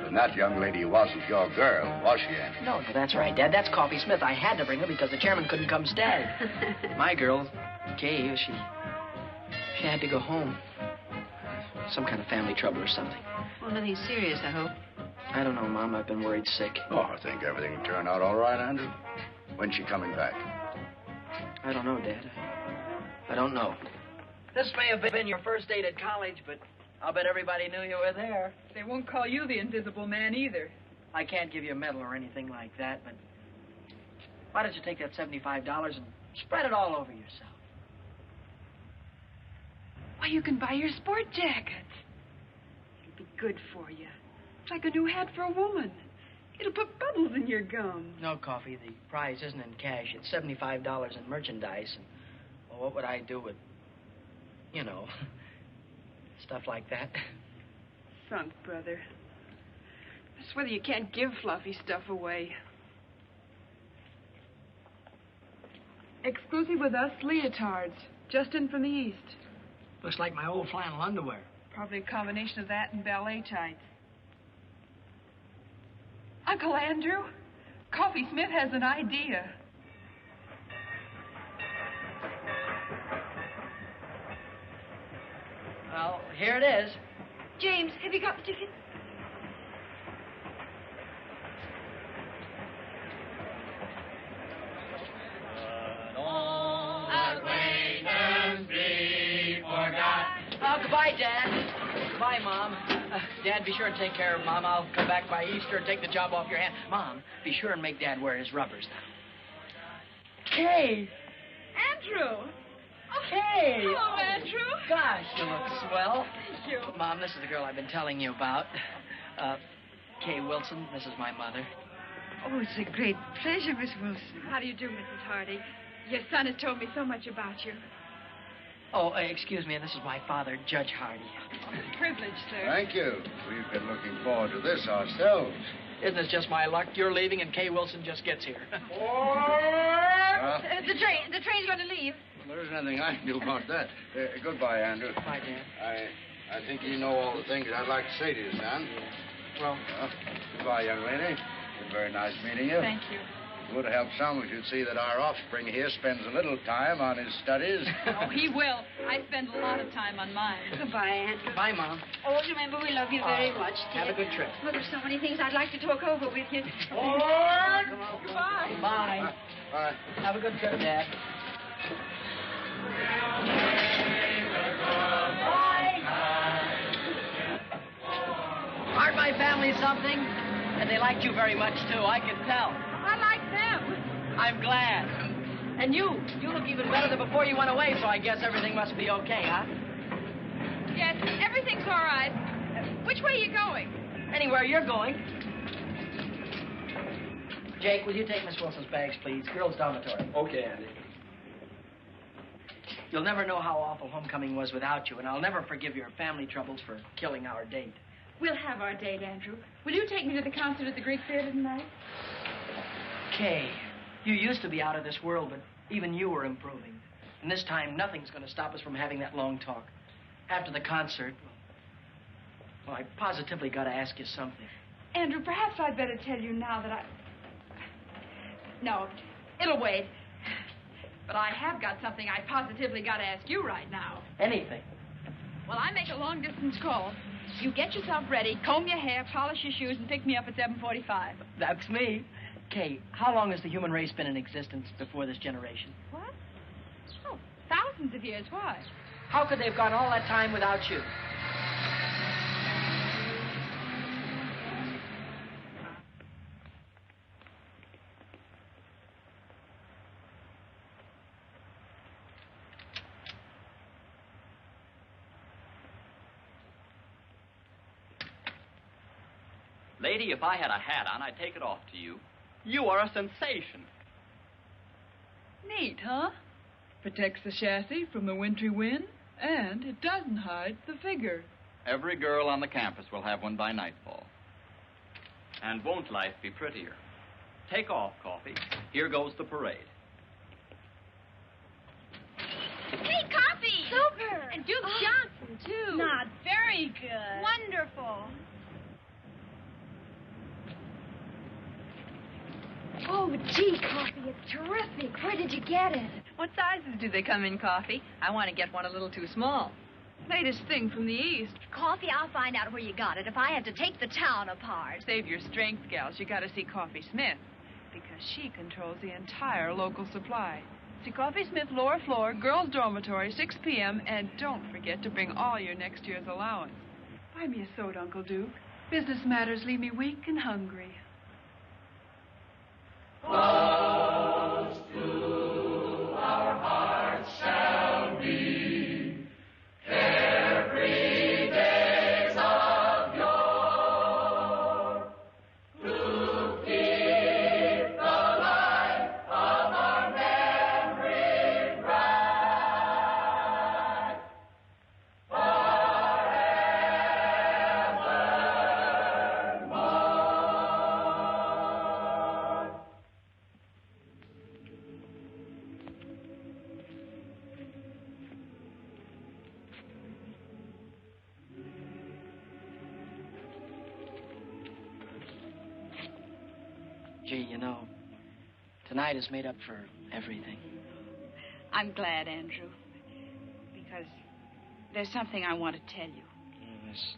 And that young lady wasn't your girl, was she, Andy? No, that's right, Dad. That's Coffee Smith. I had to bring her because the chairman couldn't come stay. My girl, Kay, she had to go home. Some kind of family trouble or something. Well, nothing serious, I hope. I don't know, Mom. I've been worried sick. Oh, I think everything will turn out all right, Andrew. When's she coming back? I don't know, Dad. I don't know. This may have been your first date at college, but I'll bet everybody knew you were there. They won't call you the Invisible Man either. I can't give you a medal or anything like that, but why don't you take that $75 and spread it all over yourself? Why, you can buy your sport jacket. It'll be good for you. It's like a new hat for a woman. It'll put bubbles in your gum. No, Coffee. The prize isn't in cash. It's $75 in merchandise. And, well, what would I do with, you know, stuff like that? Sunk, brother. That's whether you can't give fluffy stuff away. Exclusive with us, leotards. Just in from the east. Looks like my old flannel underwear. Probably a combination of that and ballet tights. Uncle Andrew, Coffee Smith has an idea. Well, here it is. James, have you got the ticket? Oh, goodbye, Dad. Goodbye, Mom. Dad, be sure and take care of Mom. I'll come back by Easter and take the job off your hand. Mom, be sure and make Dad wear his rubbers now. Kay! Andrew! Kay! Hello, Andrew. Gosh, you look swell. Thank you. Mom, this is the girl I've been telling you about. Kay Wilson. This is my mother. Oh, it's a great pleasure, Miss Wilson. How do you do, Mrs. Hardy? Your son has told me so much about you. Oh, excuse me, this is my father, Judge Hardy. Privilege, sir. Thank you. We've been looking forward to this ourselves. Isn't this just my luck? You're leaving and Kay Wilson just gets here. The train's going to leave. Well, there isn't anything I can do about that. Goodbye, Andrew. Bye, Dad. I think you know all the things I'd like to say to you, son. Well, goodbye, young lady. It's been very nice meeting you. Thank you. It would help some if you'd see that our offspring here spends a little time on his studies. Oh, he will. I spend a lot of time on mine. Goodbye, Andrew. Bye, Mom. Always remember we love you very much, dear. Have a good trip. Well, there's so many things I'd like to talk over with you. Goodbye. Bye. Bye. Have a good trip, Dad. Aren't my family something? And they liked you very much, too. I can tell. I like them. I'm glad. And you look even better than before you went away, so I guess everything must be okay, huh? Yes, everything's all right. Which way are you going? Anywhere you're going. Jake, will you take Miss Wilson's bags, please? Girls' dormitory. Okay, Andy. You'll never know how awful homecoming was without you, and I'll never forgive your family troubles for killing our date. We'll have our date, Andrew. Will you take me to the concert at the Greek Theater tonight? Kay, you used to be out of this world, but even you were improving. And this time, nothing's going to stop us from having that long talk. After the concert, well, I positively got to ask you something. Andrew, perhaps I'd better tell you now that No, it'll wait. But I have got something I positively got to ask you right now. Anything. Well, I make a long-distance call. You get yourself ready, comb your hair, polish your shoes, and pick me up at 7:45. That's me. Kay, how long has the human race been in existence before this generation? What? Oh, thousands of years. Why? How could they have gone all that time without you? Lady, if I had a hat on, I'd take it off to you. You are a sensation. Neat, huh? Protects the chassis from the wintry wind, and it doesn't hide the figure. Every girl on the campus will have one by nightfall. And won't life be prettier? Take off, Coffee. Here goes the parade. Hey, Coffee! Super! And Duke Johnson, too. Not very good. Wonderful. Oh, gee, Coffee, it's terrific. Where did you get it? What sizes do they come in, Coffee? I want to get one a little too small. Latest thing from the East. Coffee, I'll find out where you got it if I have to take the town apart. Save your strength, gals. You got to see Coffee Smith, because she controls the entire local supply. See Coffee Smith, lower floor, girls' dormitory, 6 p.m., and don't forget to bring all your next year's allowance. Buy me a soda, Uncle Duke. Business matters leave me weak and hungry. Close to our hearts shall be every days of yore, to keep the light of our memory bright forevermore. Gee, you know, tonight is made up for everything. I'm glad, Andrew, because there's something I want to tell you. There's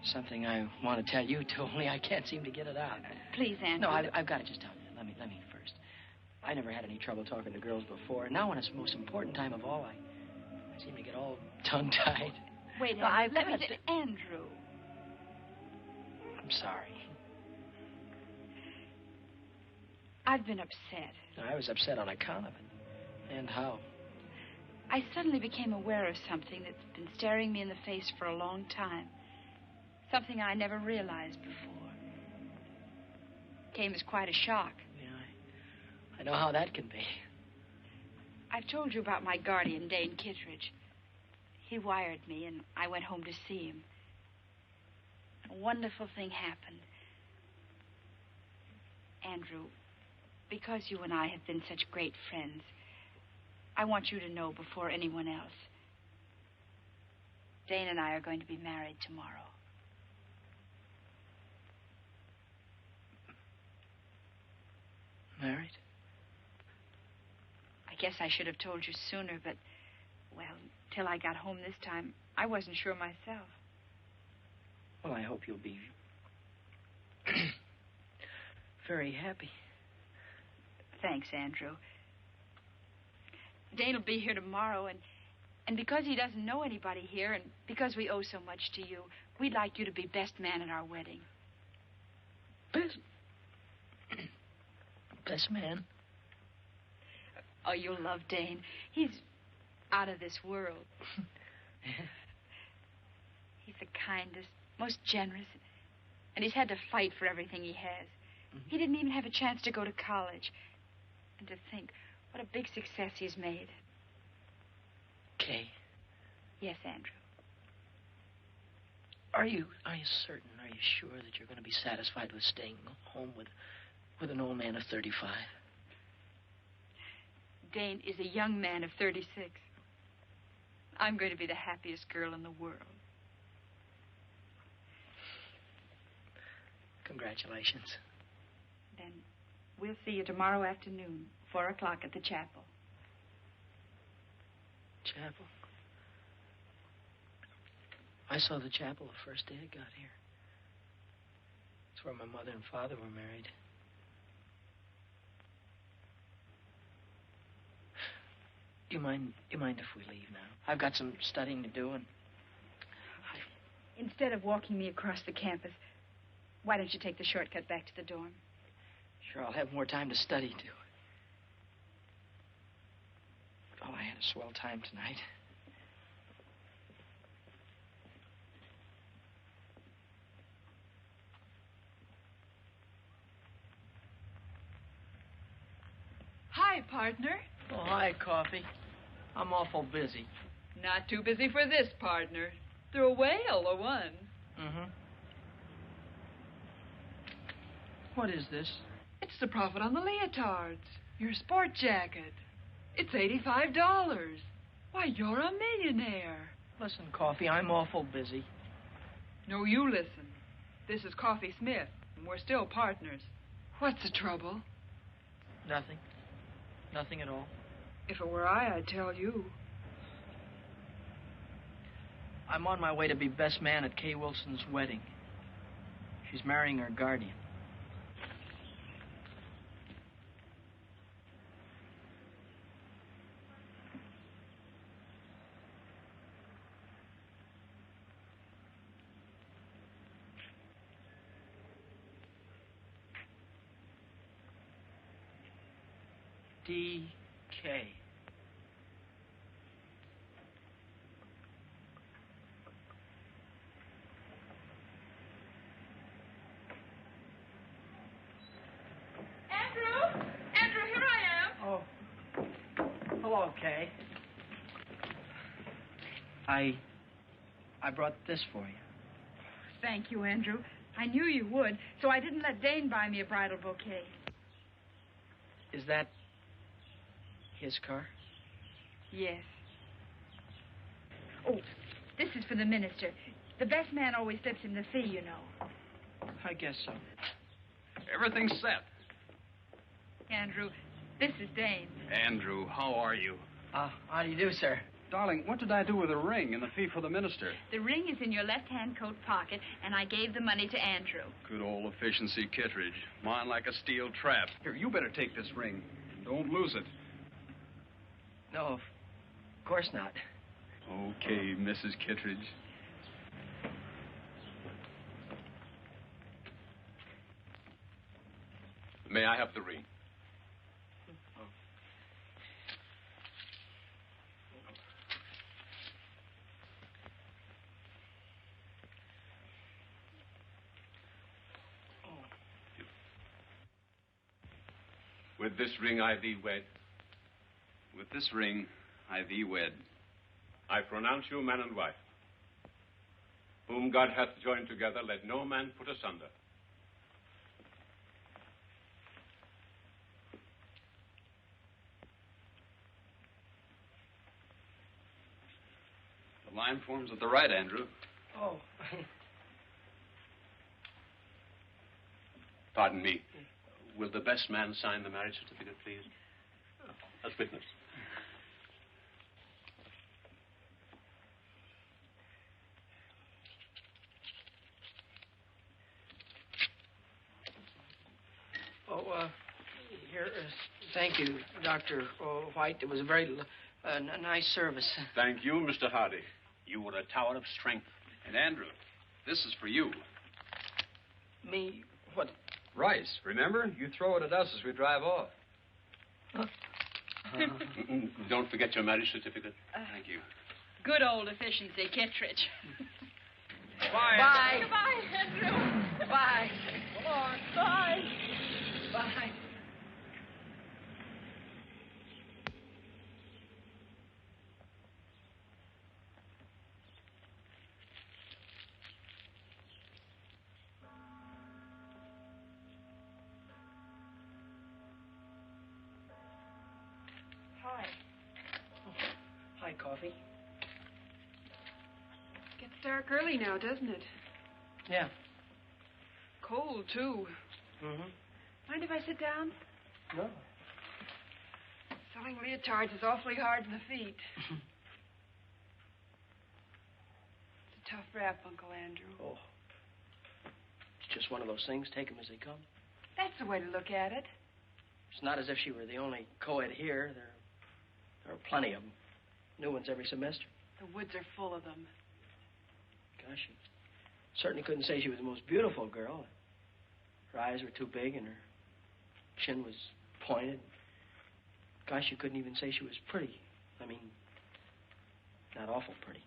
something I want to tell you, too, only I can't seem to get it out. Please, Andrew. No, I've got to just tell you. Let me first. I never had any trouble talking to girls before, and now when it's the most important time of all, I seem to get all tongue-tied. Wait, No, I've let me got say, Andrew. I'm sorry. I've been upset. I was upset on account of it. And how? I suddenly became aware of something that's been staring me in the face for a long time. Something I never realized before. Came as quite a shock. Yeah, I know how that can be. I've told you about my guardian, Dane Kittredge. He wired me, and I went home to see him. A wonderful thing happened. Andrew, because you and I have been such great friends, I want you to know before anyone else. Dane and I are going to be married tomorrow. Married? I guess I should have told you sooner, but, well, till I got home this time, I wasn't sure myself. Well, I hope you'll be very happy. Thanks, Andrew. Dane will be here tomorrow, and because he doesn't know anybody here, and because we owe so much to you, we'd like you to be best man at our wedding. Best man? Oh, you'll love Dane. He's out of this world. He's the kindest, most generous, and he's had to fight for everything he has. He didn't even have a chance to go to college. And to think what a big success he's made. Kay. Yes, Andrew. Are you certain, are you sure that you're going to be satisfied with staying home with an old man of 35? Dane is a young man of 36. I'm going to be the happiest girl in the world. Congratulations. Then we'll see you tomorrow afternoon, 4 o'clock at the chapel. Chapel. I saw the chapel the first day I got here. It's where my mother and father were married. Do you mind if we leave now? I've got some studying to do, and Instead of walking me across the campus, why don't you take the shortcut back to the dorm? sure I'll have more time to study, too. Oh, I had a swell time tonight. Hi, partner. Oh, hi, Coffee. I'm awful busy. Not too busy for this, partner. They're a whale, or one. Mm-hmm. What is this? It's the profit on the leotards. Your sport jacket. It's $85. Why, you're a millionaire. Listen, Coffee, I'm awful busy. No, you listen. This is Coffee Smith, and we're still partners. What's the trouble? Nothing. Nothing at all. If it were I, I'd tell you. I'm on my way to be best man at Kay Wilson's wedding. She's marrying her guardian. D.K. Andrew, here I am. Oh. Hello, Kay. I brought this for you. Thank you, Andrew. I knew you would, so I didn't let Dane buy me a bridal bouquet. Is that his car? Yes. Oh, this is for the minister. The best man always slips him the fee, you know. I guess so. Everything's set. Andrew, this is Dane. Andrew, how are you? How do you do, sir? Darling, what did I do with the ring and the fee for the minister? The ring is in your left-hand coat pocket, and I gave the money to Andrew. Good old efficiency Kittredge. Mine like a steel trap. Here, you better take this ring. Don't lose it. No, of course not. Okay, Mrs. Kittredge. May I have the ring? With this ring I thee wed. With this ring I thee wed. I pronounce you man and wife. Whom God hath joined together, let no man put asunder. The line forms at the right, Andrew. Oh. Pardon me. Will the best man sign the marriage certificate, please? As witness. Here, thank you, Dr. White. It was a very nice service. Thank you, Mr. Hardy. You were a tower of strength. And Andrew, this is for you. Me? What? Rice, remember? You throw it at us as we drive off. Don't forget your marriage certificate. Thank you. Good old efficiency, Kittredge. Bye. Bye. Goodbye, Andrew. Bye. Come on. Bye. Bye. Hi. Hi, Coffee. Gets dark early now, doesn't it? Yeah. Cold, too. Mm-hmm. Mind if I sit down? No. Selling leotards is awfully hard on the feet. tough rap, Uncle Andrew. Oh. It's just one of those things. Take them as they come. That's the way to look at it. It's not as if she were the only co-ed here. There are plenty of them. New ones every semester. The woods are full of them. Gosh, you certainly couldn't say she was the most beautiful girl. Her eyes were too big and her chin was pointed. Gosh, you couldn't even say she was pretty. I mean, not awful pretty.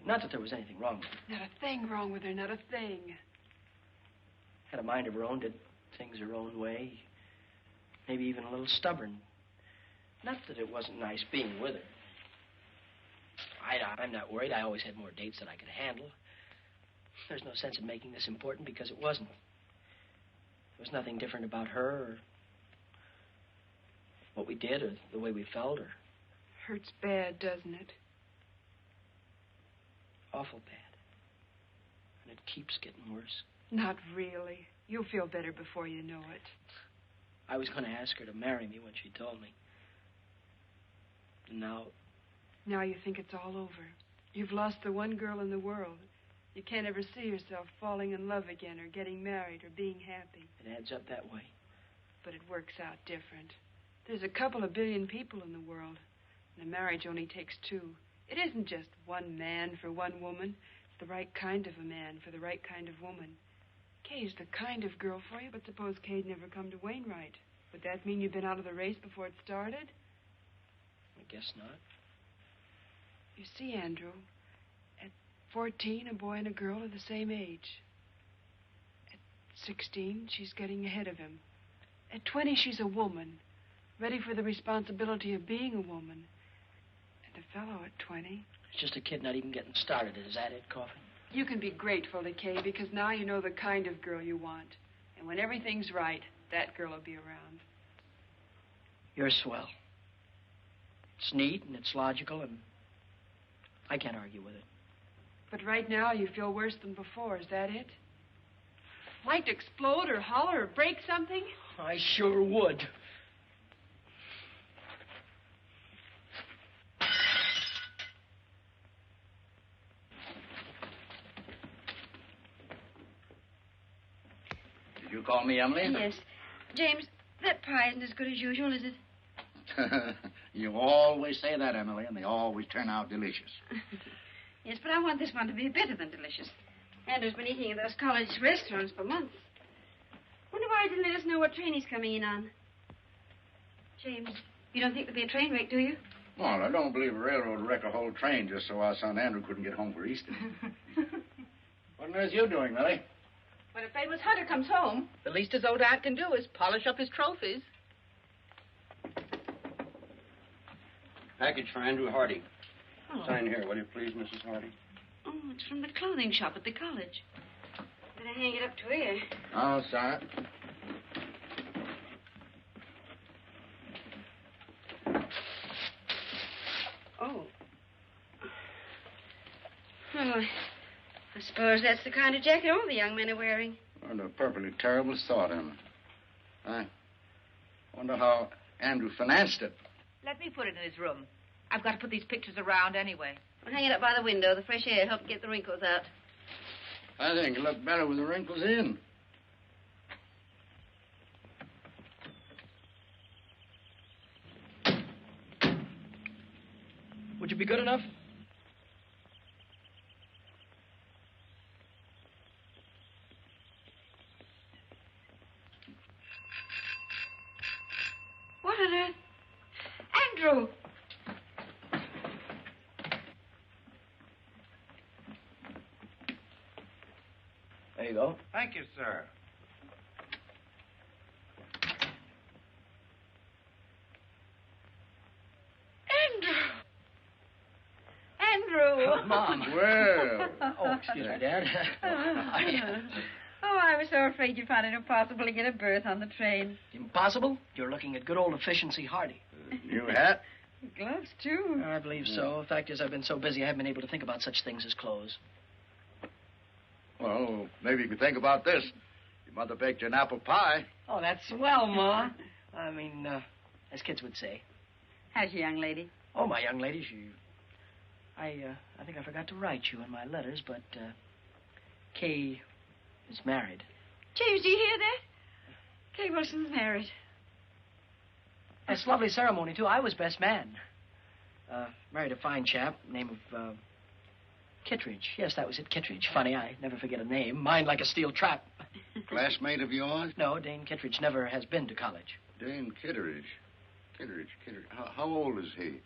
Not that there was anything wrong with her. Not a thing wrong with her, not a thing. Had a mind of her own, did things her own way. Maybe even a little stubborn. Not that it wasn't nice being with her. I'm not worried. I always had more dates than I could handle. There's no sense in making this important because it wasn't. There was nothing different about her or what we did or the way we felt or... Hurts bad, doesn't it? Awful bad. And it keeps getting worse. Not really. You'll feel better before you know it. I was going to ask her to marry me when she told me. And now... Now you think it's all over. You've lost the one girl in the world. You can't ever see yourself falling in love again or getting married or being happy. It adds up that way. But it works out different. There's a couple of billion people in the world, and a marriage only takes two. It isn't just one man for one woman. It's the right kind of a man for the right kind of woman. Kay's the kind of girl for you, but suppose Kay'd never come to Wainwright. Would that mean you'd been out of the race before it started? I guess not. You see, Andrew, at 14, a boy and a girl are the same age. At 16, she's getting ahead of him. At 20, she's a woman, ready for the responsibility of being a woman. And a fellow at 20... It's just a kid not even getting started. Is that it, Coffin? You can be grateful to Kay because now you know the kind of girl you want. And when everything's right, that girl will be around. You're swell. It's neat and it's logical and I can't argue with it. But right now you feel worse than before. Is that it? Like to explode or holler or break something? I sure would. Did you call me, Emily? Yes. James, that pie isn't as good as usual, is it? You always say that, Emily, and they always turn out delicious. Yes, but I want this one to be better than delicious. Andrew's been eating at those college restaurants for months. Wonder why he didn't let us know what train he's coming in on. James, you don't think there'll be a train wreck, do you? Well, I don't believe a railroad would wreck a whole train just so our son Andrew couldn't get home for Easter. What on earth are you doing, Millie? When a famous hunter comes home, the least his old aunt can do is polish up his trophies. Package for Andrew Hardy. Oh. Sign here, will you please, Mrs. Hardy? Oh, it's from the clothing shop at the college. Better hang it up to here. I'll sign it. Oh. Well, I suppose that's the kind of jacket all the young men are wearing. What a perfectly terrible thought, Emma. I wonder how Andrew financed it. Let me put it in his room. I've got to put these pictures around anyway. Well, hang it up by the window. The fresh air helps get the wrinkles out. I think it looked better with the wrinkles in. Would you be good enough? What on earth? Andrew! There you go. Thank you, sir. Andrew! Come on. Well. Oh, excuse me, Dad. Oh, I was so afraid you'd find it impossible to get a berth on the train. Impossible? You're looking at good old efficiency Hardy. New hat? Gloves, too. I believe so. The fact is, I've been so busy I haven't been able to think about such things as clothes. Well, maybe you could think about this. Your mother baked you an apple pie. Oh, that's swell, Ma. I mean, as kids would say. How's your young lady? Oh, my young lady, she... I think I forgot to write you in my letters, but Kay is married. James, do you hear that? Kay Wilson's married. That's a lovely ceremony, too. I was best man. Married a fine chap, name of Kittredge. Yes, that was it, Kittredge. Funny, I never forget a name. Mine like a steel trap. Classmate of yours? No, Dane Kittredge never has been to college. Dane Kittredge. Kittredge. How old is he?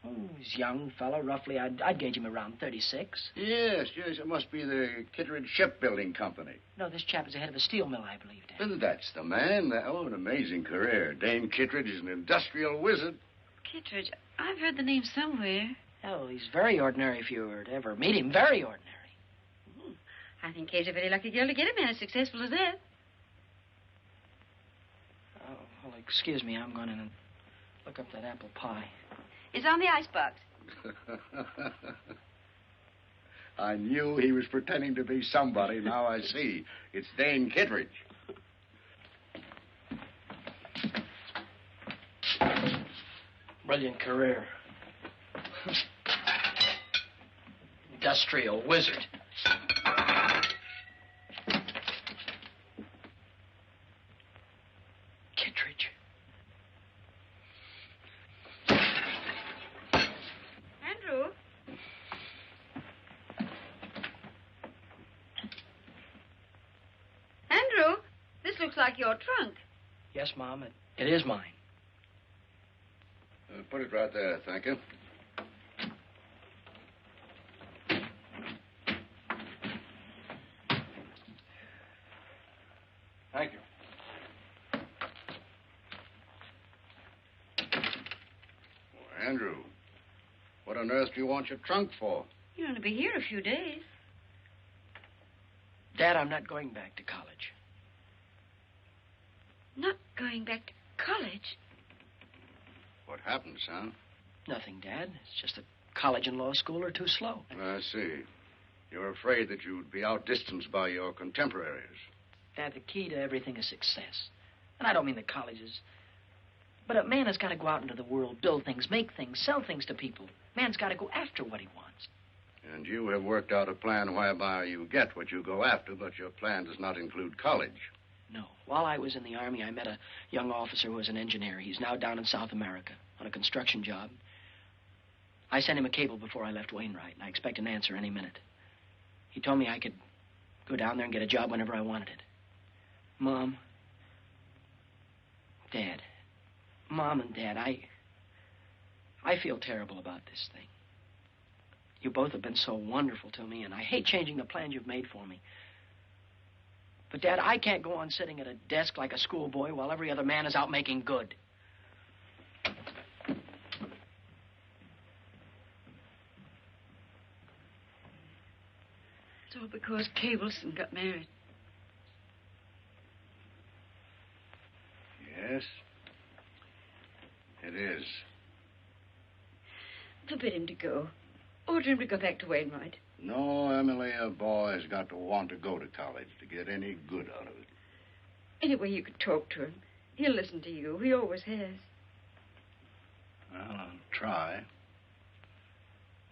Oh, he's a young fellow, roughly. I'd gauge him around 36. Yes. It must be the Kittredge Shipbuilding Company. No, this chap is the head of a steel mill, I believe, Dad. Well, that's the man. Oh, an amazing career. Dane Kittredge is an industrial wizard. Kittredge, I've heard the name somewhere. Oh, he's very ordinary if you were to ever meet him. Very ordinary. I think Kay's a very lucky girl to get a man as successful as that. Oh, well, excuse me. I'm going in and look up that apple pie. It's on the icebox. I knew he was pretending to be somebody. Now I see. It's Dane Kittredge. Brilliant career. Industrial wizard. Kittredge. Andrew? Andrew, this looks like your trunk. Yes, Mom, it is mine. Put it right there, thank you. Thank you. Well, Andrew, what on earth do you want your trunk for? You're going to be here a few days. Dad, I'm not going back to college. Not going back to college? What happened, son? Nothing, Dad. It's just that college and law school are too slow. I see. You're afraid that you'd be outdistanced by your contemporaries. Dad, the key to everything is success. And I don't mean the colleges. But a man has got to go out into the world, build things, make things, sell things to people. Man's got to go after what he wants. And you have worked out a plan whereby you get what you go after, but your plan does not include college. No. While I was in the Army, I met a young officer who was an engineer. He's now down in South America on a construction job. I sent him a cable before I left Wainwright, and I expect an answer any minute. He told me I could go down there and get a job whenever I wanted it. Mom, Dad, Mom and Dad, I feel terrible about this thing. You both have been so wonderful to me, and I hate changing the plans you've made for me. But, Dad, I can't go on sitting at a desk like a schoolboy while every other man is out making good. It's all because Kay Wilson got married. Yes, it is. Forbid him to go. Order him to go back to Wainwright. No, Emily, a boy's got to want to go to college to get any good out of it. Anyway, you could talk to him. He'll listen to you. He always has. Well, I'll try.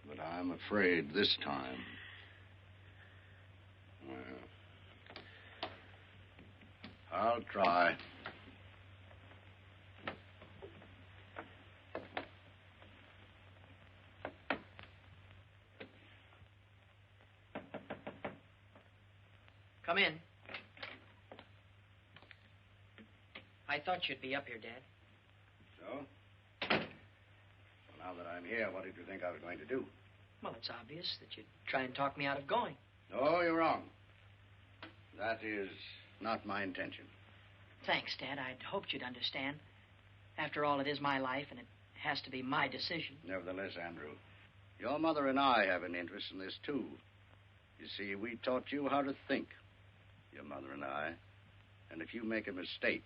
But I'm afraid this time. Well, I'll try. Come in. I thought you'd be up here, Dad. So? Well, now that I'm here, what did you think I was going to do? Well, it's obvious that you'd try and talk me out of going. No, you're wrong. That is not my intention. Thanks, Dad. I'd hoped you'd understand. After all, it is my life, and it has to be my decision. Nevertheless, Andrew, your mother and I have an interest in this, too. You see, we taught you how to think, your mother and I. And if you make a mistake,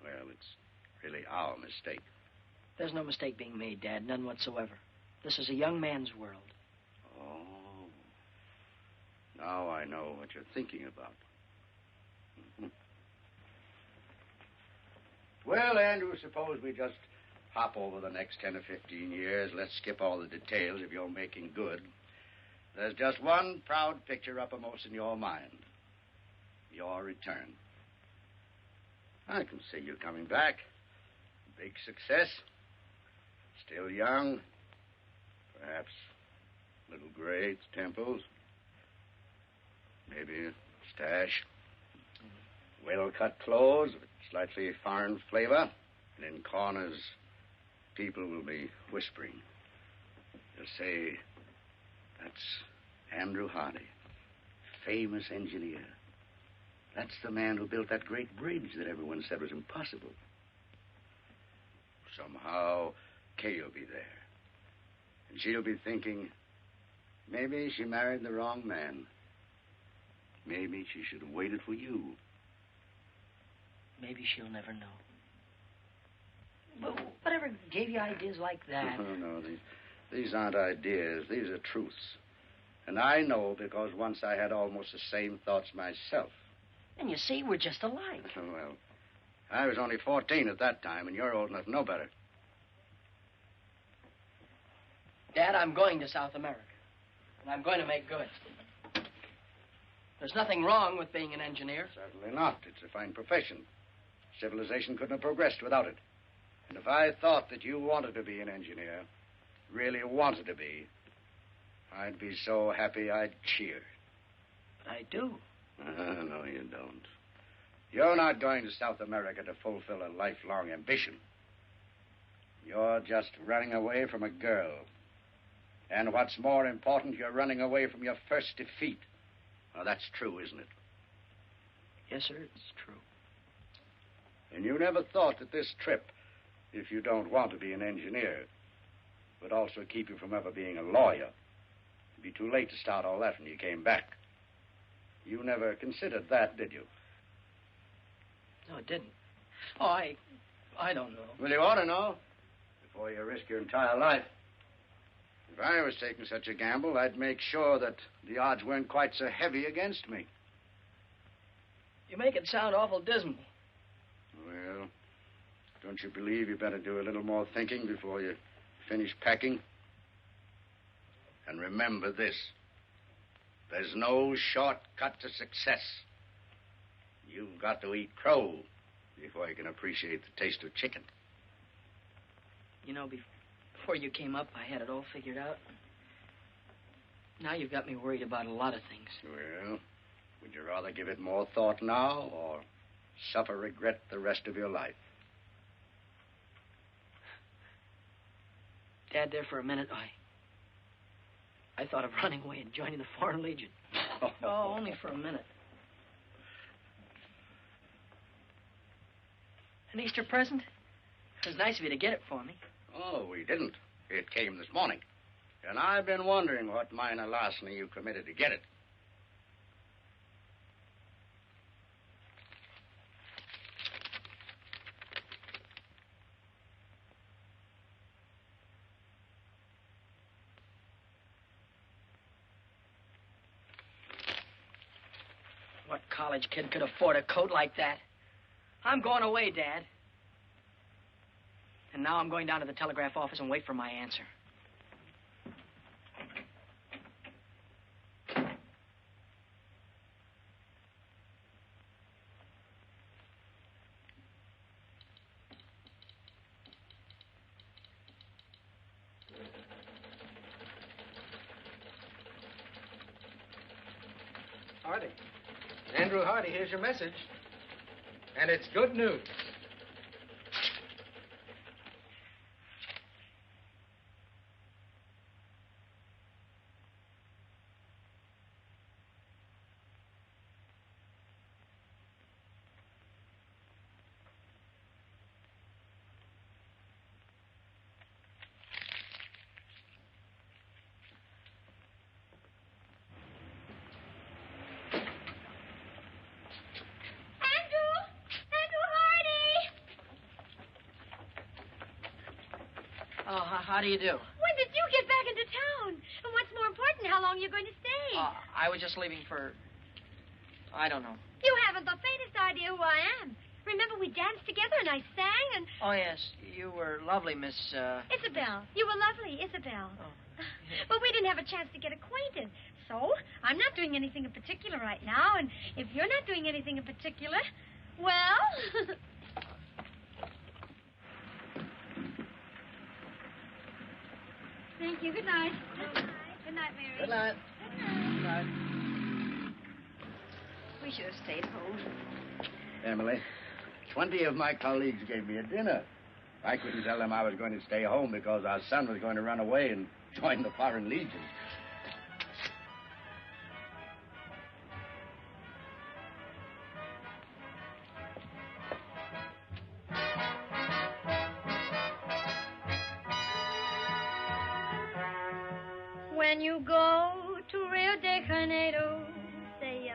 well, it's really our mistake. There's no mistake being made, Dad, none whatsoever. This is a young man's world. Oh. Now I know what you're thinking about. Well, Andrew, suppose we just hop over the next 10 or 15 years. Let's skip all the details if you're making good. There's just one proud picture uppermost in your mind. Your return. I can see you coming back. Big success. Still young. Perhaps little gray at the temples. Maybe a stash. Well-cut clothes with slightly foreign flavor. And in corners, people will be whispering. They'll say, that's Andrew Hardy, famous engineer. That's the man who built that great bridge that everyone said was impossible. Somehow, Kay will be there. And she'll be thinking, maybe she married the wrong man. Maybe she should have waited for you. Maybe she'll never know. But whatever gave you ideas like that? No, these aren't ideas. These are truths. And I know because once I had almost the same thoughts myself. And you see, we're just alike. Well, I was only 14 at that time, and you're old enough to know better. Dad, I'm going to South America. And I'm going to make good. There's nothing wrong with being an engineer. Certainly not. It's a fine profession. Civilization couldn't have progressed without it. And if I thought that you wanted to be an engineer, really wanted to be, I'd be so happy I'd cheer. But I do. No, you don't. You're not going to South America to fulfill a lifelong ambition. You're just running away from a girl. And what's more important, you're running away from your first defeat. Now, that's true, isn't it? Yes, sir, it's true. And you never thought that this trip, if you don't want to be an engineer, would also keep you from ever being a lawyer. It'd be too late to start all that when you came back. You never considered that, did you? No, it didn't. Oh, I don't know. Well, you ought to know before you risk your entire life. If I was taking such a gamble, I'd make sure that the odds weren't quite so heavy against me. You make it sound awful dismal. Well, don't you believe you better do a little more thinking before you finish packing? And remember this. There's no shortcut to success. You've got to eat crow before you can appreciate the taste of chicken. You know, before you came up, I had it all figured out. Now you've got me worried about a lot of things. Well, would you rather give it more thought now or suffer regret the rest of your life? Dad, there for a minute, I thought of running away and joining the Foreign Legion. Oh, only for a minute. An Easter present? It was nice of you to get it for me. Oh, we didn't. It came this morning. And I've been wondering what minor larceny you committed to get it. What college kid could afford a coat like that? I'm going away, Dad. And now I'm going down to the telegraph office and wait for my answer. Hardy. Andrew Hardy, here's your message. And it's good news. Oh, how do you do? When did you get back into town? And what's more important, how long you're going to stay? I was just leaving for... I don't know. You haven't the faintest idea who I am. Remember we danced together and I sang and... Oh, yes. You were lovely, Miss, Isabel. You were lovely, Isabel. Oh. But we didn't have a chance to get acquainted. So, I'm not doing anything in particular right now, and if you're not doing anything in particular, well... Thank you. Good night. Good night, Mary. Good night. Good night. We should have stayed home. Emily, 20 of my colleagues gave me a dinner. I couldn't tell them I was going to stay home because our son was going to run away and join the Foreign Legion. When you go to Rio de Janeiro, say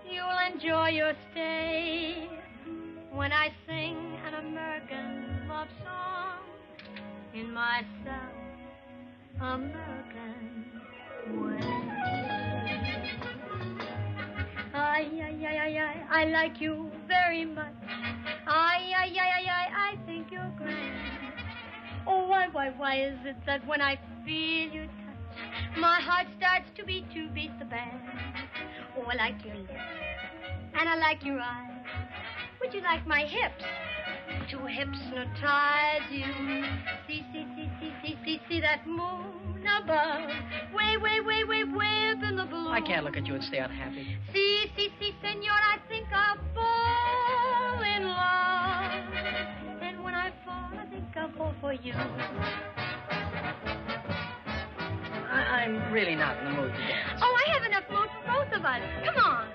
you'll enjoy your stay. When I sing an American love song in my South American way. I like you very much. I think you're grand. Oh, why is it that when I feel you touch, my heart starts to beat the band? Oh, I like your lips, and I like your eyes. Would you like my hips to hypnotize you? See that moon above, way up in the blue. I can't look at you and stay unhappy. See, senor, I think I'll fall in love. And when I fall, I think I'll fall for you. I'm really not in the mood to dance. Oh, I have enough mood for both of us. Come on.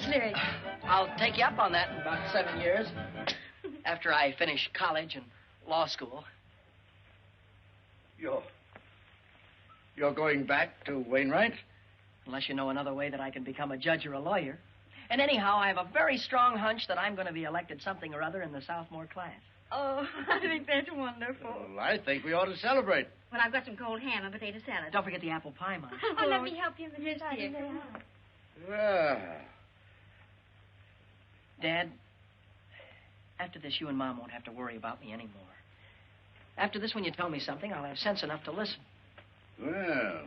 Lyrics. I'll take you up on that in about 7 years. After I finish college and law school. You're going back to Wainwright? Unless you know another way that I can become a judge or a lawyer. And anyhow, I have a very strong hunch that I'm going to be elected something or other in the sophomore class. Oh, I think that's wonderful. Well, I think we ought to celebrate. Well, I've got some cold ham and potato salad. Don't forget the apple pie, Mom. Oh, let me help you, Mrs. Yes, dear. Well... Dad, after this, you and Mom won't have to worry about me anymore. After this, when you tell me something, I'll have sense enough to listen. Well,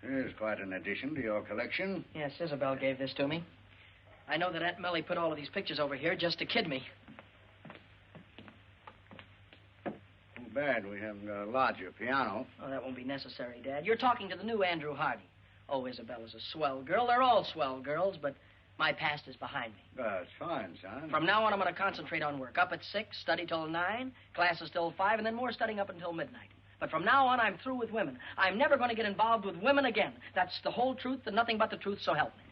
here's quite an addition to your collection. Yes, Isabel gave this to me. I know that Aunt Millie put all of these pictures over here just to kid me. Too bad we haven't got a larger piano. Oh, that won't be necessary, Dad. You're talking to the new Andrew Hardy. Oh, Isabella's a swell girl. They're all swell girls, but... my past is behind me. That's fine, son. From now on, I'm going to concentrate on work. Up at 6, study till 9, classes till 5, and then more studying up until midnight. But from now on, I'm through with women. I'm never going to get involved with women again. That's the whole truth and nothing but the truth, so help me.